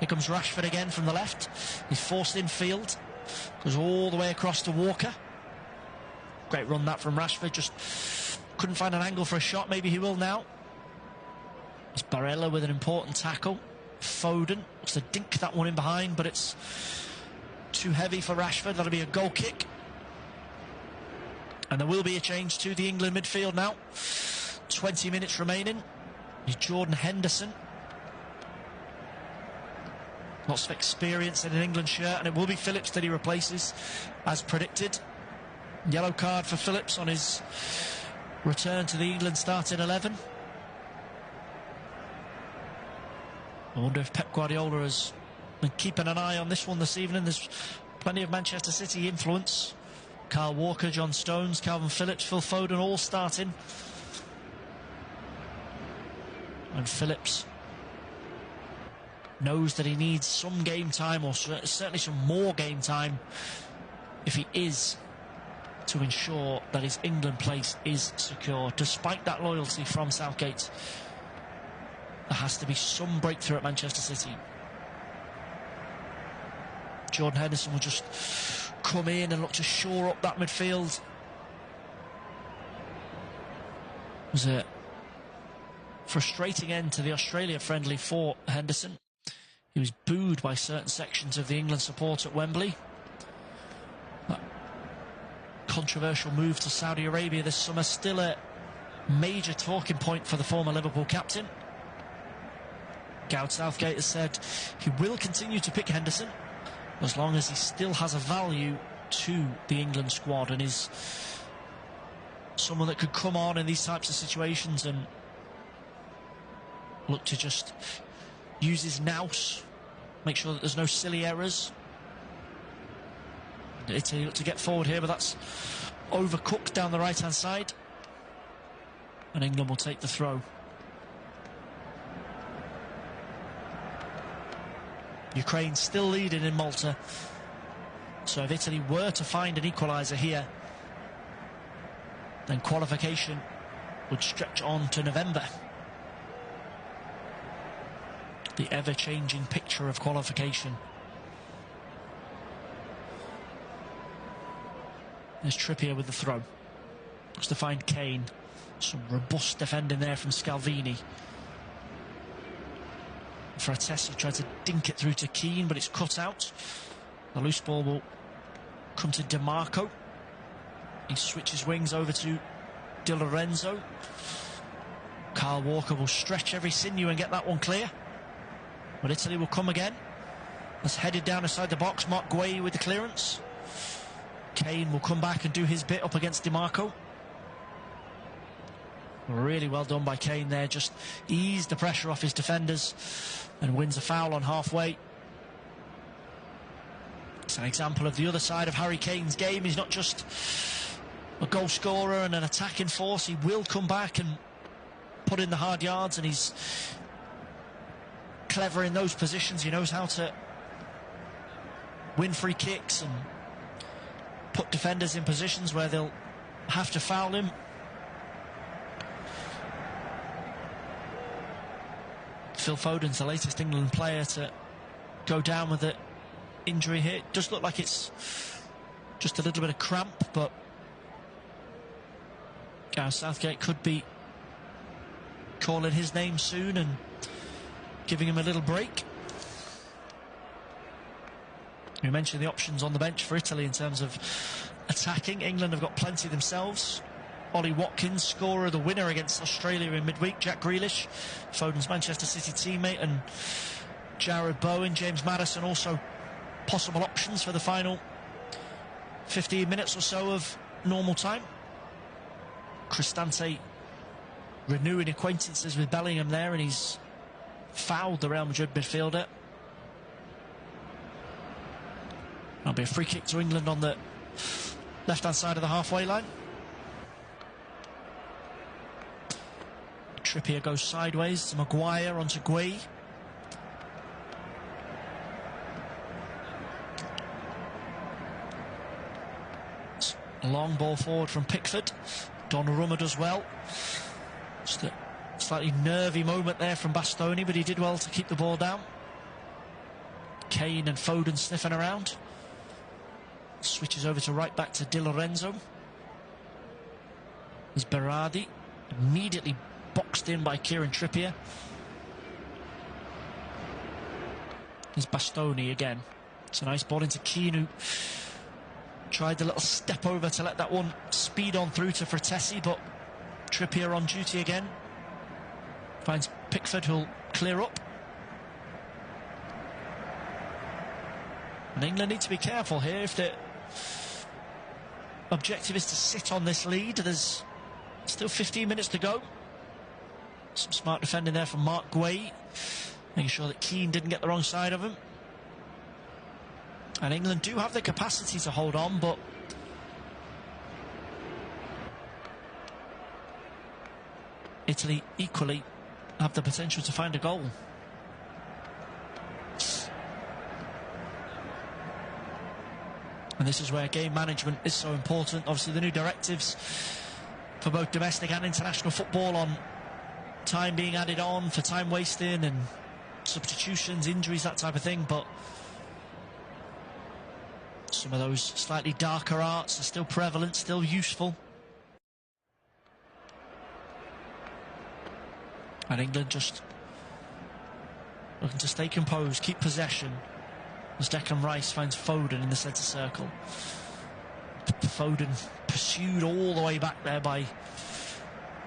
Here comes Rashford again from the left. He's forced in field, goes all the way across to Walker. Great run that from Rashford, just couldn't find an angle for a shot. Maybe he will now. It's Barella with an important tackle. Foden looks to dink that one in behind, but it's too heavy for Rashford. That'll be a goal kick. And there will be a change to the England midfield now. 20 minutes remaining. He's Jordan Henderson. Lots of experience in an England shirt, and it will be Phillips that he replaces, as predicted. Yellow card for Phillips on his return to the England starting 11. I wonder if Pep Guardiola has been keeping an eye on this one this evening. There's plenty of Manchester City influence. Kyle Walker, John Stones, Calvin Phillips, Phil Foden all starting. And Phillips knows that he needs some game time, or certainly some more game time, if he is to ensure that his England place is secure. Despite that loyalty from Southgate, there has to be some breakthrough at Manchester City. Jordan Henderson will just come in and look to shore up that midfield. It was a frustrating end to the Australia friendly for Henderson. He was booed by certain sections of the England support at Wembley. That controversial move to Saudi Arabia this summer, still a major talking point for the former Liverpool captain. Gareth Southgate has said he will continue to pick Henderson, as long as he still has a value to the England squad and is someone that could come on in these types of situations and look to just use his nous, make sure that there's no silly errors. Italy look to get forward here, but that's overcooked down the right-hand side. And England will take the throw. Ukraine still leading in Malta. So if Italy were to find an equaliser here, then qualification would stretch on to November. The ever-changing picture of qualification. There's Trippier with the throw. Looks to find Kane. Some robust defending there from Scalvini. Fratesi tried to dink it through to Keane, but it's cut out. The loose ball will come to DiMarco. He switches wings over to Di Lorenzo. Kyle Walker will stretch every sinew and get that one clear. But Italy will come again. That's headed down inside the box. Mark Guay with the clearance. Kane will come back and do his bit up against DiMarco. Really well done by Kane there. Just eased the pressure off his defenders and wins a foul on halfway. It's an example of the other side of Harry Kane's game. He's not just a goal scorer and an attacking force. He will come back and put in the hard yards, and he's clever in those positions. He knows how to win free kicks and put defenders in positions where they'll have to foul him. Phil Foden's the latest England player to go down with an injury here. It does look like it's just a little bit of cramp, but Gareth Southgate could be calling his name soon and giving him a little break. We mentioned the options on the bench for Italy in terms of attacking. England have got plenty themselves. Ollie Watkins, scorer, the winner against Australia in midweek. Jack Grealish, Foden's Manchester City teammate, and Jared Bowen, James Maddison, also possible options for the final 15 minutes or so of normal time. Cristante renewing acquaintances with Bellingham there, and he's fouled the Real Madrid midfielder. That'll be a free kick to England on the left-hand side of the halfway line. Trippier goes sideways to Maguire onto Guay. A long ball forward from Pickford. Donnarumma does well. Just a slightly nervy moment there from Bastoni, but he did well to keep the ball down. Kane and Foden sniffing around. Switches over to right back to Di Lorenzo. There's Berardi, immediately boxed in by Kieran Trippier. There's Bastoni again. It's a nice ball into Keane, who tried the little step over to let that one speed on through to Fratesi, but Trippier on duty again. Finds Pickford, who'll clear up. And England need to be careful here. If the objective is to sit on this lead, there's still 15 minutes to go. Some smart defending there from Mark Guay, making sure that Keane didn't get the wrong side of him. And England do have the capacity to hold on, but Italy equally have the potential to find a goal. And this is where game management is so important. Obviously, the new directives for both domestic and international football on time being added on for time wasting and substitutions, injuries, that type of thing, but some of those slightly darker arts are still prevalent, still useful. And England just looking to stay composed, keep possession, as Declan Rice finds Foden in the centre circle. Foden pursued all the way back there by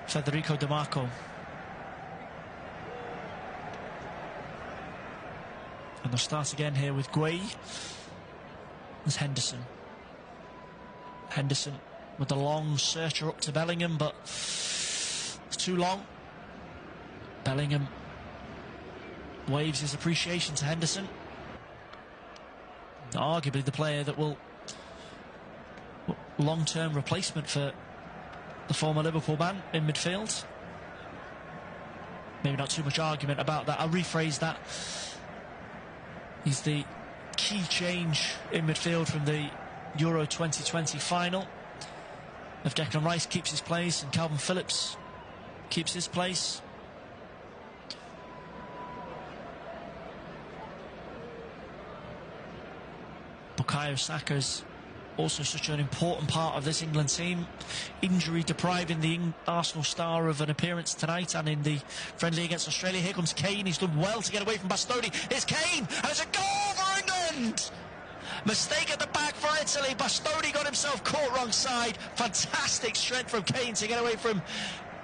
Federico DiMarco. And they'll start again here with Guay. There's Henderson. Henderson with the long searcher up to Bellingham, but it's too long. Bellingham waves his appreciation to Henderson. Arguably the player that will long-term replacement for the former Liverpool man in midfield. Maybe not too much argument about that. I'll rephrase that. He's the key change in midfield from the Euro 2020 final. If Declan Rice keeps his place and Calvin Phillips keeps his place. Bukayo Saka's also such an important part of this England team. Injury depriving the Arsenal star of an appearance tonight and in the friendly against Australia. Here comes Kane. He's done well to get away from Bastoni. It's Kane, and it's a goal for England. Mistake at the back for Italy. Bastoni got himself caught wrong side. Fantastic strength from Kane to get away from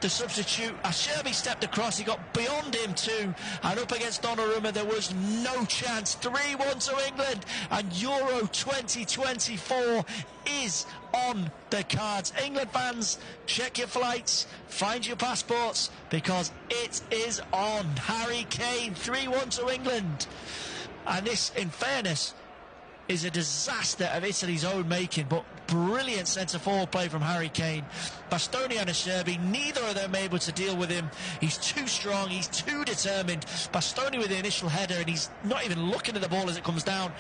the substitute. Acerbi stepped across, he got beyond him too, and up against Donnarumma there was no chance. 3-1 to England, and Euro 2024 is on the cards. England fans, check your flights, find your passports, because it is on. Harry Kane, 3-1 to England. And this, in fairness, is a disaster of Italy's own making, but brilliant centre-forward play from Harry Kane. Bastoni and Acerbi, neither of them able to deal with him. He's too strong, he's too determined. Bastoni with the initial header, and he's not even looking at the ball as it comes down.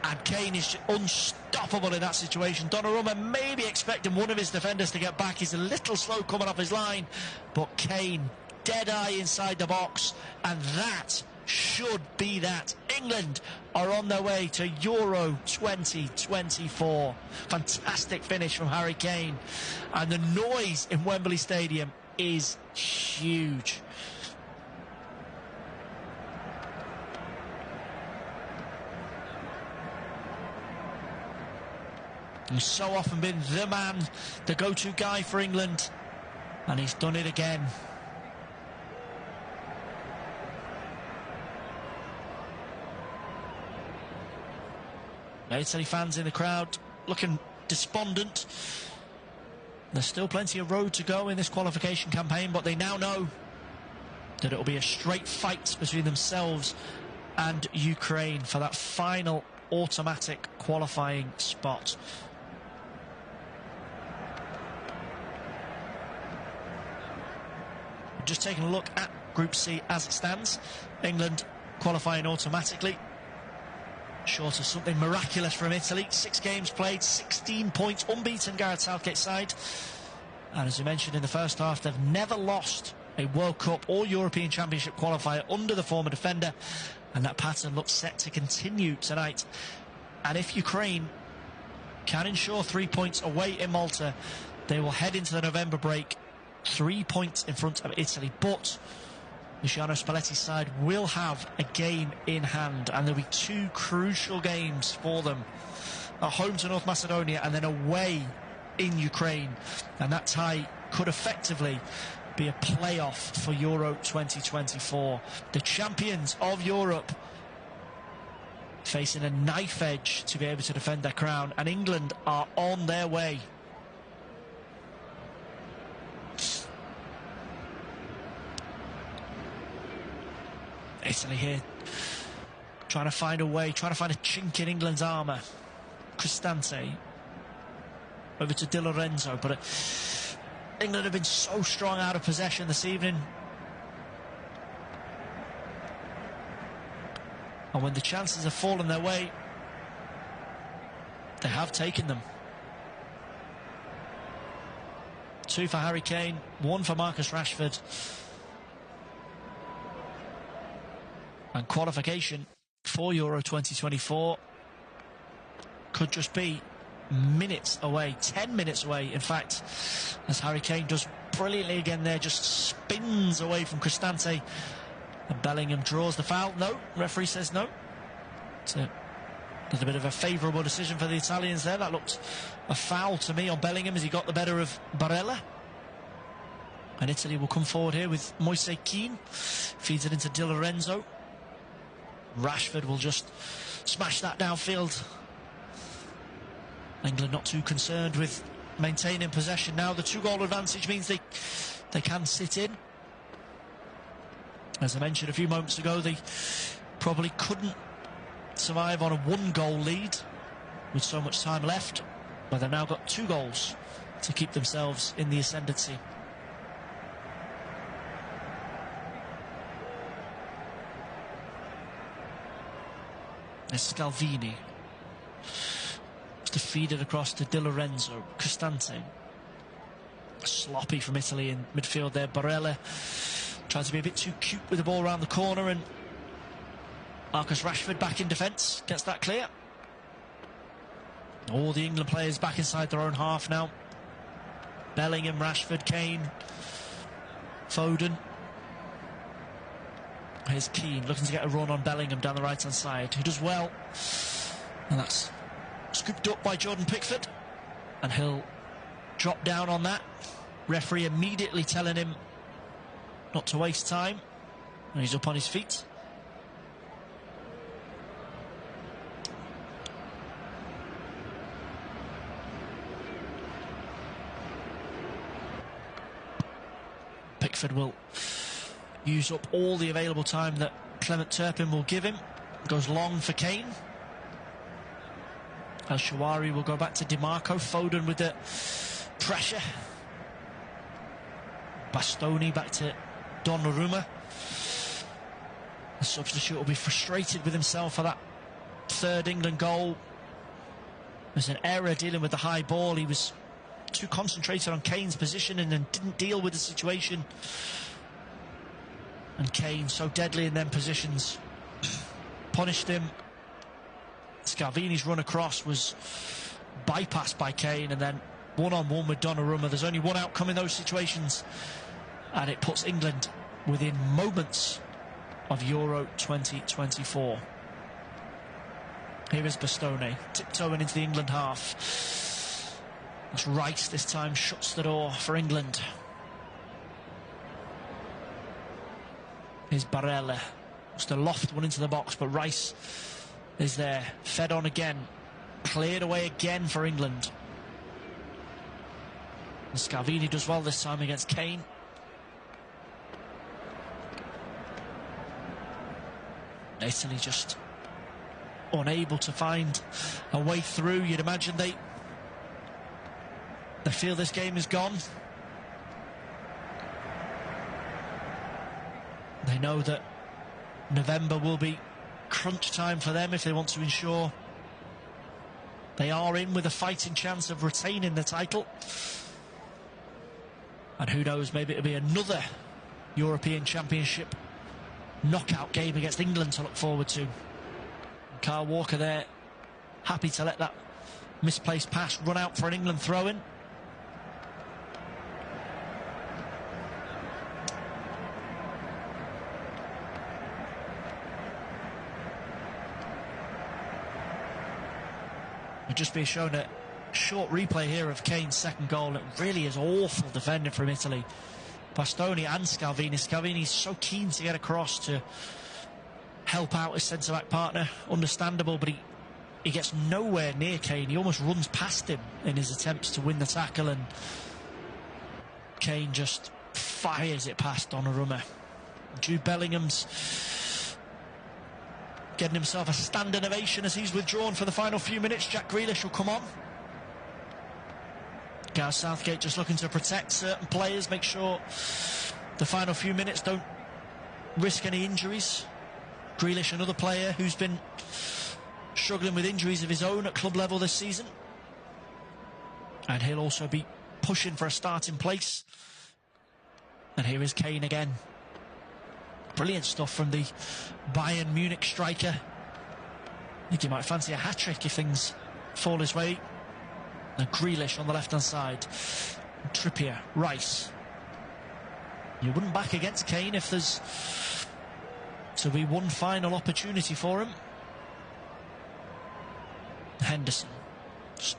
And Kane is unstoppable in that situation. Donnarumma maybe expecting one of his defenders to get back. He's a little slow coming off his line, but Kane, dead-eye inside the box, and that should be that. England are on their way to Euro 2024. Fantastic finish from Harry Kane, and the noise in Wembley Stadium is huge. He's so often been the man, the go-to guy for England, and he's done it again. Italy fans in the crowd looking despondent. There's still plenty of road to go in this qualification campaign, but they now know that it will be a straight fight between themselves and Ukraine for that final automatic qualifying spot. Just taking a look at Group C as it stands. England qualifying automatically, short of something miraculous from Italy. 6 games played, 16 points, unbeaten Gareth Southgate's side. And as we mentioned in the first half, they've never lost a World Cup or European Championship qualifier under the former defender. And that pattern looks set to continue tonight. And if Ukraine can ensure 3 points away in Malta, they will head into the November break 3 points in front of Italy. But Luciano Spalletti's side will have a game in hand, and there'll be 2 crucial games for them. At home to North Macedonia and then away in Ukraine. And that tie could effectively be a playoff for Euro 2024. The champions of Europe facing a knife edge to be able to defend their crown, and England are on their way. Italy here trying to find a way, trying to find a chink in England's armour. Cristante over to Di Lorenzo, but England have been so strong out of possession this evening, and when the chances have fallen their way, they have taken them. 2 for Harry Kane, 1 for Marcus Rashford. And qualification for Euro 2024 could just be minutes away, 10 minutes away, in fact, as Harry Kane does brilliantly again there, just spins away from Cristante, and Bellingham draws the foul. No, referee says no. It's a little bit of a favourable decision for the Italians there. That looked a foul to me on Bellingham as he got the better of Barella. And Italy will come forward here with Moise Kean, feeds it into Di Lorenzo. Rashford will just smash that downfield. England not too concerned with maintaining possession now. The 2-goal advantage means they can sit in. As I mentioned a few moments ago, they probably couldn't survive on a 1-goal lead with so much time left, but they've now got 2 goals to keep themselves in the ascendancy. Scalvini to feed it across to Di Lorenzo. Cristante, sloppy from Italy in midfield there. Barella trying to be a bit too cute with the ball around the corner, and Marcus Rashford back in defence, gets that clear. All the England players back inside their own half now. Bellingham, Rashford, Kane, Foden. Here's Keane looking to get a run on Bellingham down the right hand side, who does well, and that's scooped up by Jordan Pickford, and he'll drop down on that. Referee immediately telling him not to waste time, and he's up on his feet. Pickford will use up all the available time that Clement Turpin will give him. Goes long for Kane. El Shawari will go back to DiMarco. Foden with the pressure. Bastoni back to Donnarumma. The substitute will be frustrated with himself for that 3rd England goal. There's an error dealing with the high ball. He was too concentrated on Kane's position and then didn't deal with the situation. And Kane, so deadly in them positions, punished him. Scalvini's run across was bypassed by Kane, and then one-on-one with Donnarumma. There's only one outcome in those situations, and it puts England within moments of Euro 2024. Here is Bastoni, tiptoeing into the England half. As Rice this time shuts the door for England. Here's Barella. Just a loft one into the box, but Rice is there. Fed on again. Cleared away again for England. And Scalvini does well this time against Kane. Italy just unable to find a way through. You'd imagine they feel this game is gone. They know that November will be crunch time for them if they want to ensure they are in with a fighting chance of retaining the title. And who knows, maybe it'll be another European Championship knockout game against England to look forward to. Kyle Walker there, happy to let that misplaced pass run out for an England throw-in. Just being shown a short replay here of Kane's 2nd goal. It really is awful defending from Italy. Bastoni and Scalvini. Scalvini's so keen to get across to help out his centre-back partner. Understandable, but he gets nowhere near Kane. He almost runs past him in his attempts to win the tackle, and Kane just fires it past Donnarumma. Jude Bellingham's getting himself a standing ovation as he's withdrawn for the final few minutes. Jack Grealish will come on. Gareth Southgate just looking to protect certain players, make sure the final few minutes don't risk any injuries. Grealish, another player who's been struggling with injuries of his own at club level this season, and he'll also be pushing for a starting place. And here is Kane again. Brilliant stuff from the Bayern Munich striker. I think he might fancy a hat-trick if things fall his way. And Grealish on the left-hand side. Trippier, Rice. You wouldn't back against Kane if there's to be one final opportunity for him. Henderson just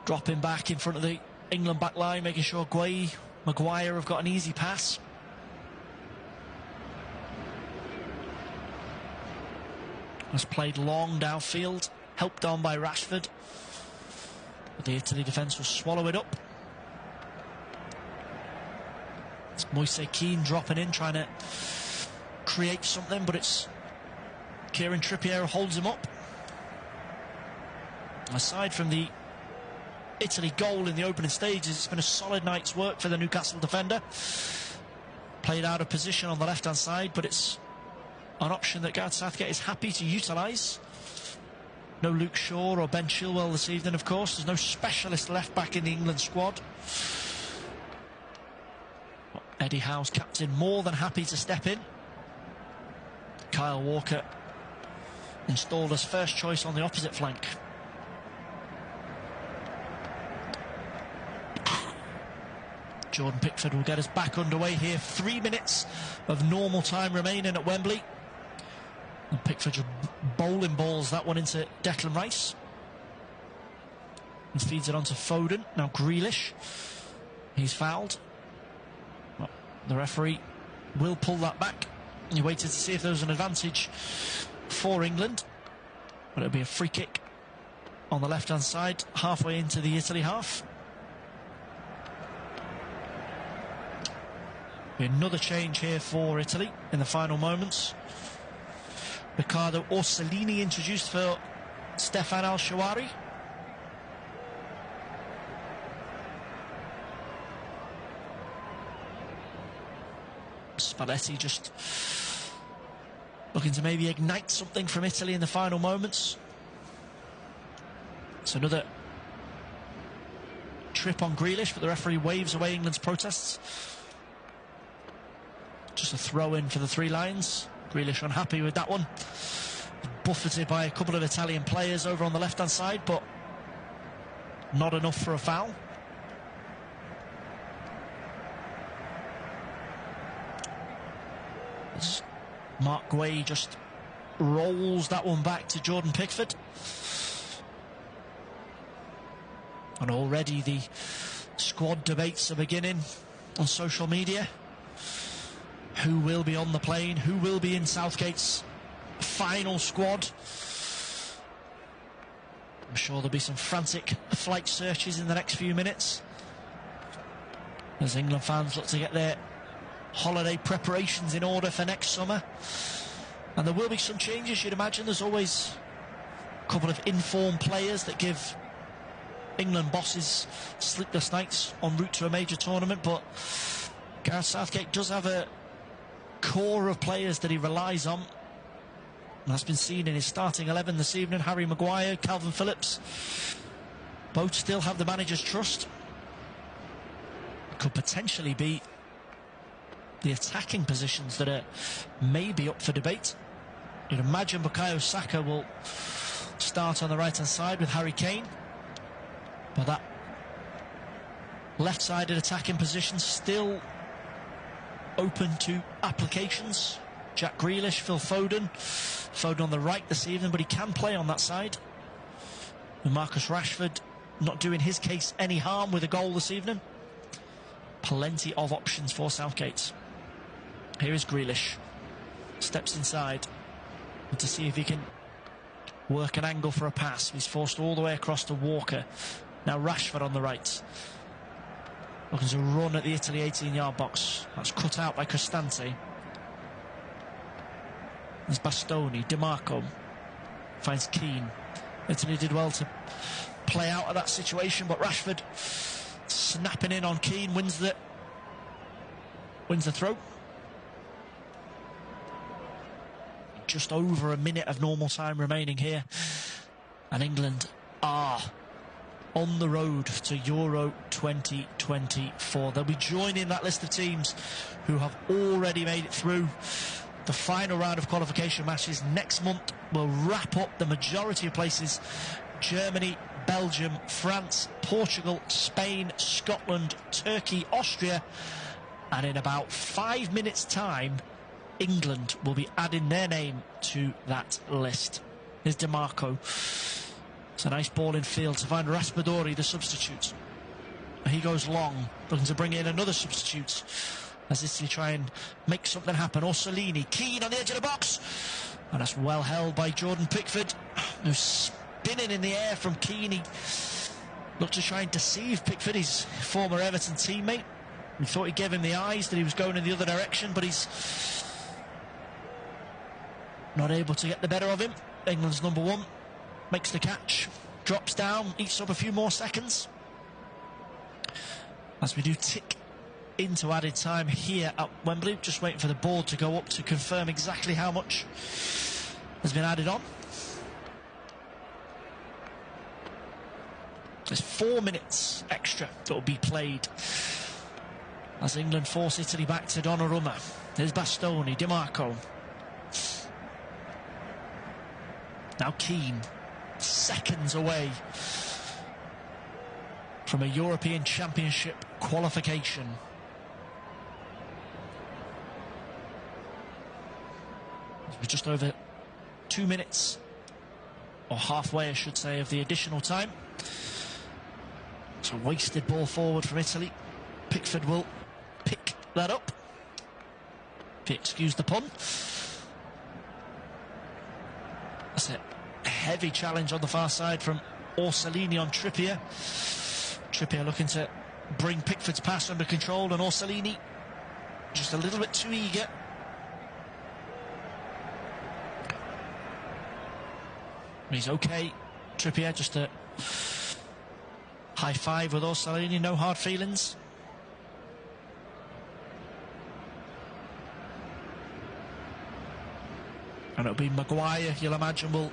dropping back in front of the England back line, making sure Gueye, Maguire have got an easy pass. has played long downfield, helped on by Rashford. But the Italy defence will swallow it up. It's Moise Kean dropping in, trying to create something, but it's Kieran Trippier who holds him up. Aside from the Italy goal in the opening stages, it's been a solid night's work for the Newcastle defender. Played out of position on the left-hand side, but it's an option that Gareth Southgate is happy to utilise. No Luke Shaw or Ben Chilwell this evening, of course. There's no specialist left-back in the England squad. Eddie Howe's captain more than happy to step in. Kyle Walker installed as first choice on the opposite flank. Jordan Pickford will get us back underway here. 3 minutes of normal time remaining at Wembley. And Pickford just bowling balls that one into Declan Rice. And feeds it onto Foden. Now Grealish. He's fouled. Well, the referee will pull that back. He waited to see if there was an advantage for England. But it'll be a free kick on the left-hand side, halfway into the Italy half. Another change here for Italy in the final moments. Riccardo Orsolini introduced for Stefan Al-Shawari. Spalletti just looking to maybe ignite something from Italy in the final moments. It's another trip on Grealish, but the referee waves away England's protests. Just a throw in for the Three Lions. Grealish unhappy with that one. Buffeted by a couple of Italian players over on the left-hand side, but not enough for a foul. Mark Guay just rolls that one back to Jordan Pickford. And already the squad debates are beginning on social media. Who will be on the plane? Who will be in Southgate's final squad? I'm sure there'll be some frantic flight searches in the next few minutes as England fans look to get their holiday preparations in order for next summer. And there will be some changes, you'd imagine. There's always a couple of informed players that give England bosses sleepless nights en route to a major tournament, but Gareth Southgate does have a core of players that he relies on, and that's been seen in his starting 11 this evening. Harry Maguire, Calvin Phillips, both still have the manager's trust. Could potentially be the attacking positions that are maybe up for debate. You'd imagine Bukayo Saka will start on the right hand side with Harry Kane, but that left-sided attacking position still open to applications. Jack Grealish, Phil Foden. Foden on the right this evening, but he can play on that side. And Marcus Rashford not doing his case any harm with a goal this evening. Plenty of options for Southgate. Here is Grealish. Steps inside to see if he can work an angle for a pass. He's forced all the way across to Walker. Now Rashford on the right. Looking to run at the Italy 18-yard box. That's cut out by Cristante. There's Bastoni. DiMarco finds Keane. Italy did well to play out of that situation, but Rashford snapping in on Keane wins the throw. Just over a minute of normal time remaining here, and England are on the road to Euro 2024. They'll be joining that list of teams who have already made it through the final round of qualification matches. Next month will wrap up the majority of places: Germany, Belgium, France, Portugal, Spain, Scotland, Turkey, Austria, and in about 5 minutes' time England will be adding their name to that list. Here's DiMarco. It's a nice ball in field to find Raspadori, the substitute. He goes long, looking to bring in another substitute as Italy try and make something happen. Orsolini, Keane on the edge of the box. And that's well held by Jordan Pickford, who's spinning in the air from Keane. He looked to try and deceive Pickford, his former Everton teammate. He thought he gave him the eyes that he was going in the other direction, but he's not able to get the better of him. England's number one makes the catch, drops down, eats up a few more seconds. As we do tick into added time here at Wembley, just waiting for the board to go up to confirm exactly how much has been added on. There's 4 minutes extra that will be played as England force Italy back to Donnarumma. There's Bastoni, Di Marco. Now Keane, seconds away from a European Championship qualification. We're just over 2 minutes, or halfway I should say, of the additional time. It's a wasted ball forward from Italy. Pickford will pick that up, if you excuse the pun. That's it. A heavy challenge on the far side from Orsolini on Trippier. Trippier looking to bring Pickford's pass under control, and Orsolini just a little bit too eager. He's okay. Trippier just a high five with Orsolini, no hard feelings. And it'll be Maguire, you'll imagine, will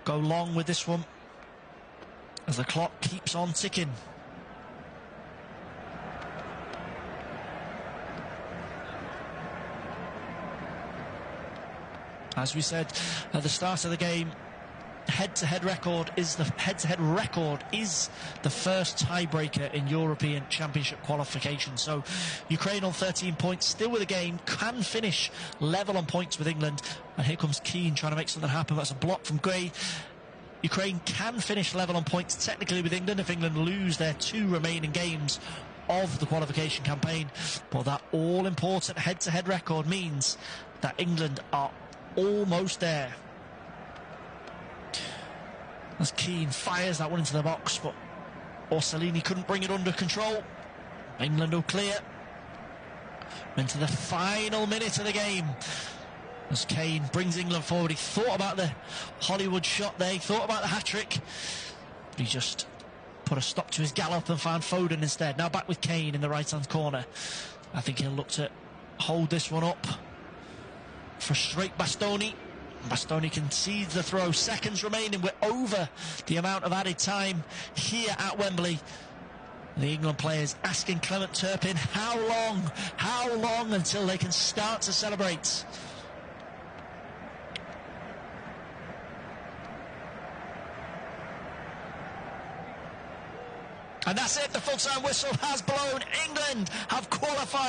go long with this one as the clock keeps on ticking. As we said at the start of the game, head-to-head record is the first tiebreaker in European Championship qualification. So Ukraine on 13 points, still with a game, can finish level on points with England. And here comes Keane trying to make something happen. That's a block from Gray. Ukraine can finish level on points technically with England if England lose their 2 remaining games of the qualification campaign. But that all-important head-to-head record means that England are almost there. As Keane fires that one into the box, but Orsolini couldn't bring it under control. England will clear into the final minute of the game as Kane brings England forward. He thought about the Hollywood shot there, he thought about the hat-trick, but he just put a stop to his gallop and found Foden instead. Now back with Kane in the right-hand corner. I think he'll look to hold this one up, frustrate Bastoni. Bastoni concedes the throw. Seconds remaining. We're over the amount of added time here at Wembley. The England players asking Clement Turpin how long until they can start to celebrate. And that's it. The full-time whistle has blown. England have qualified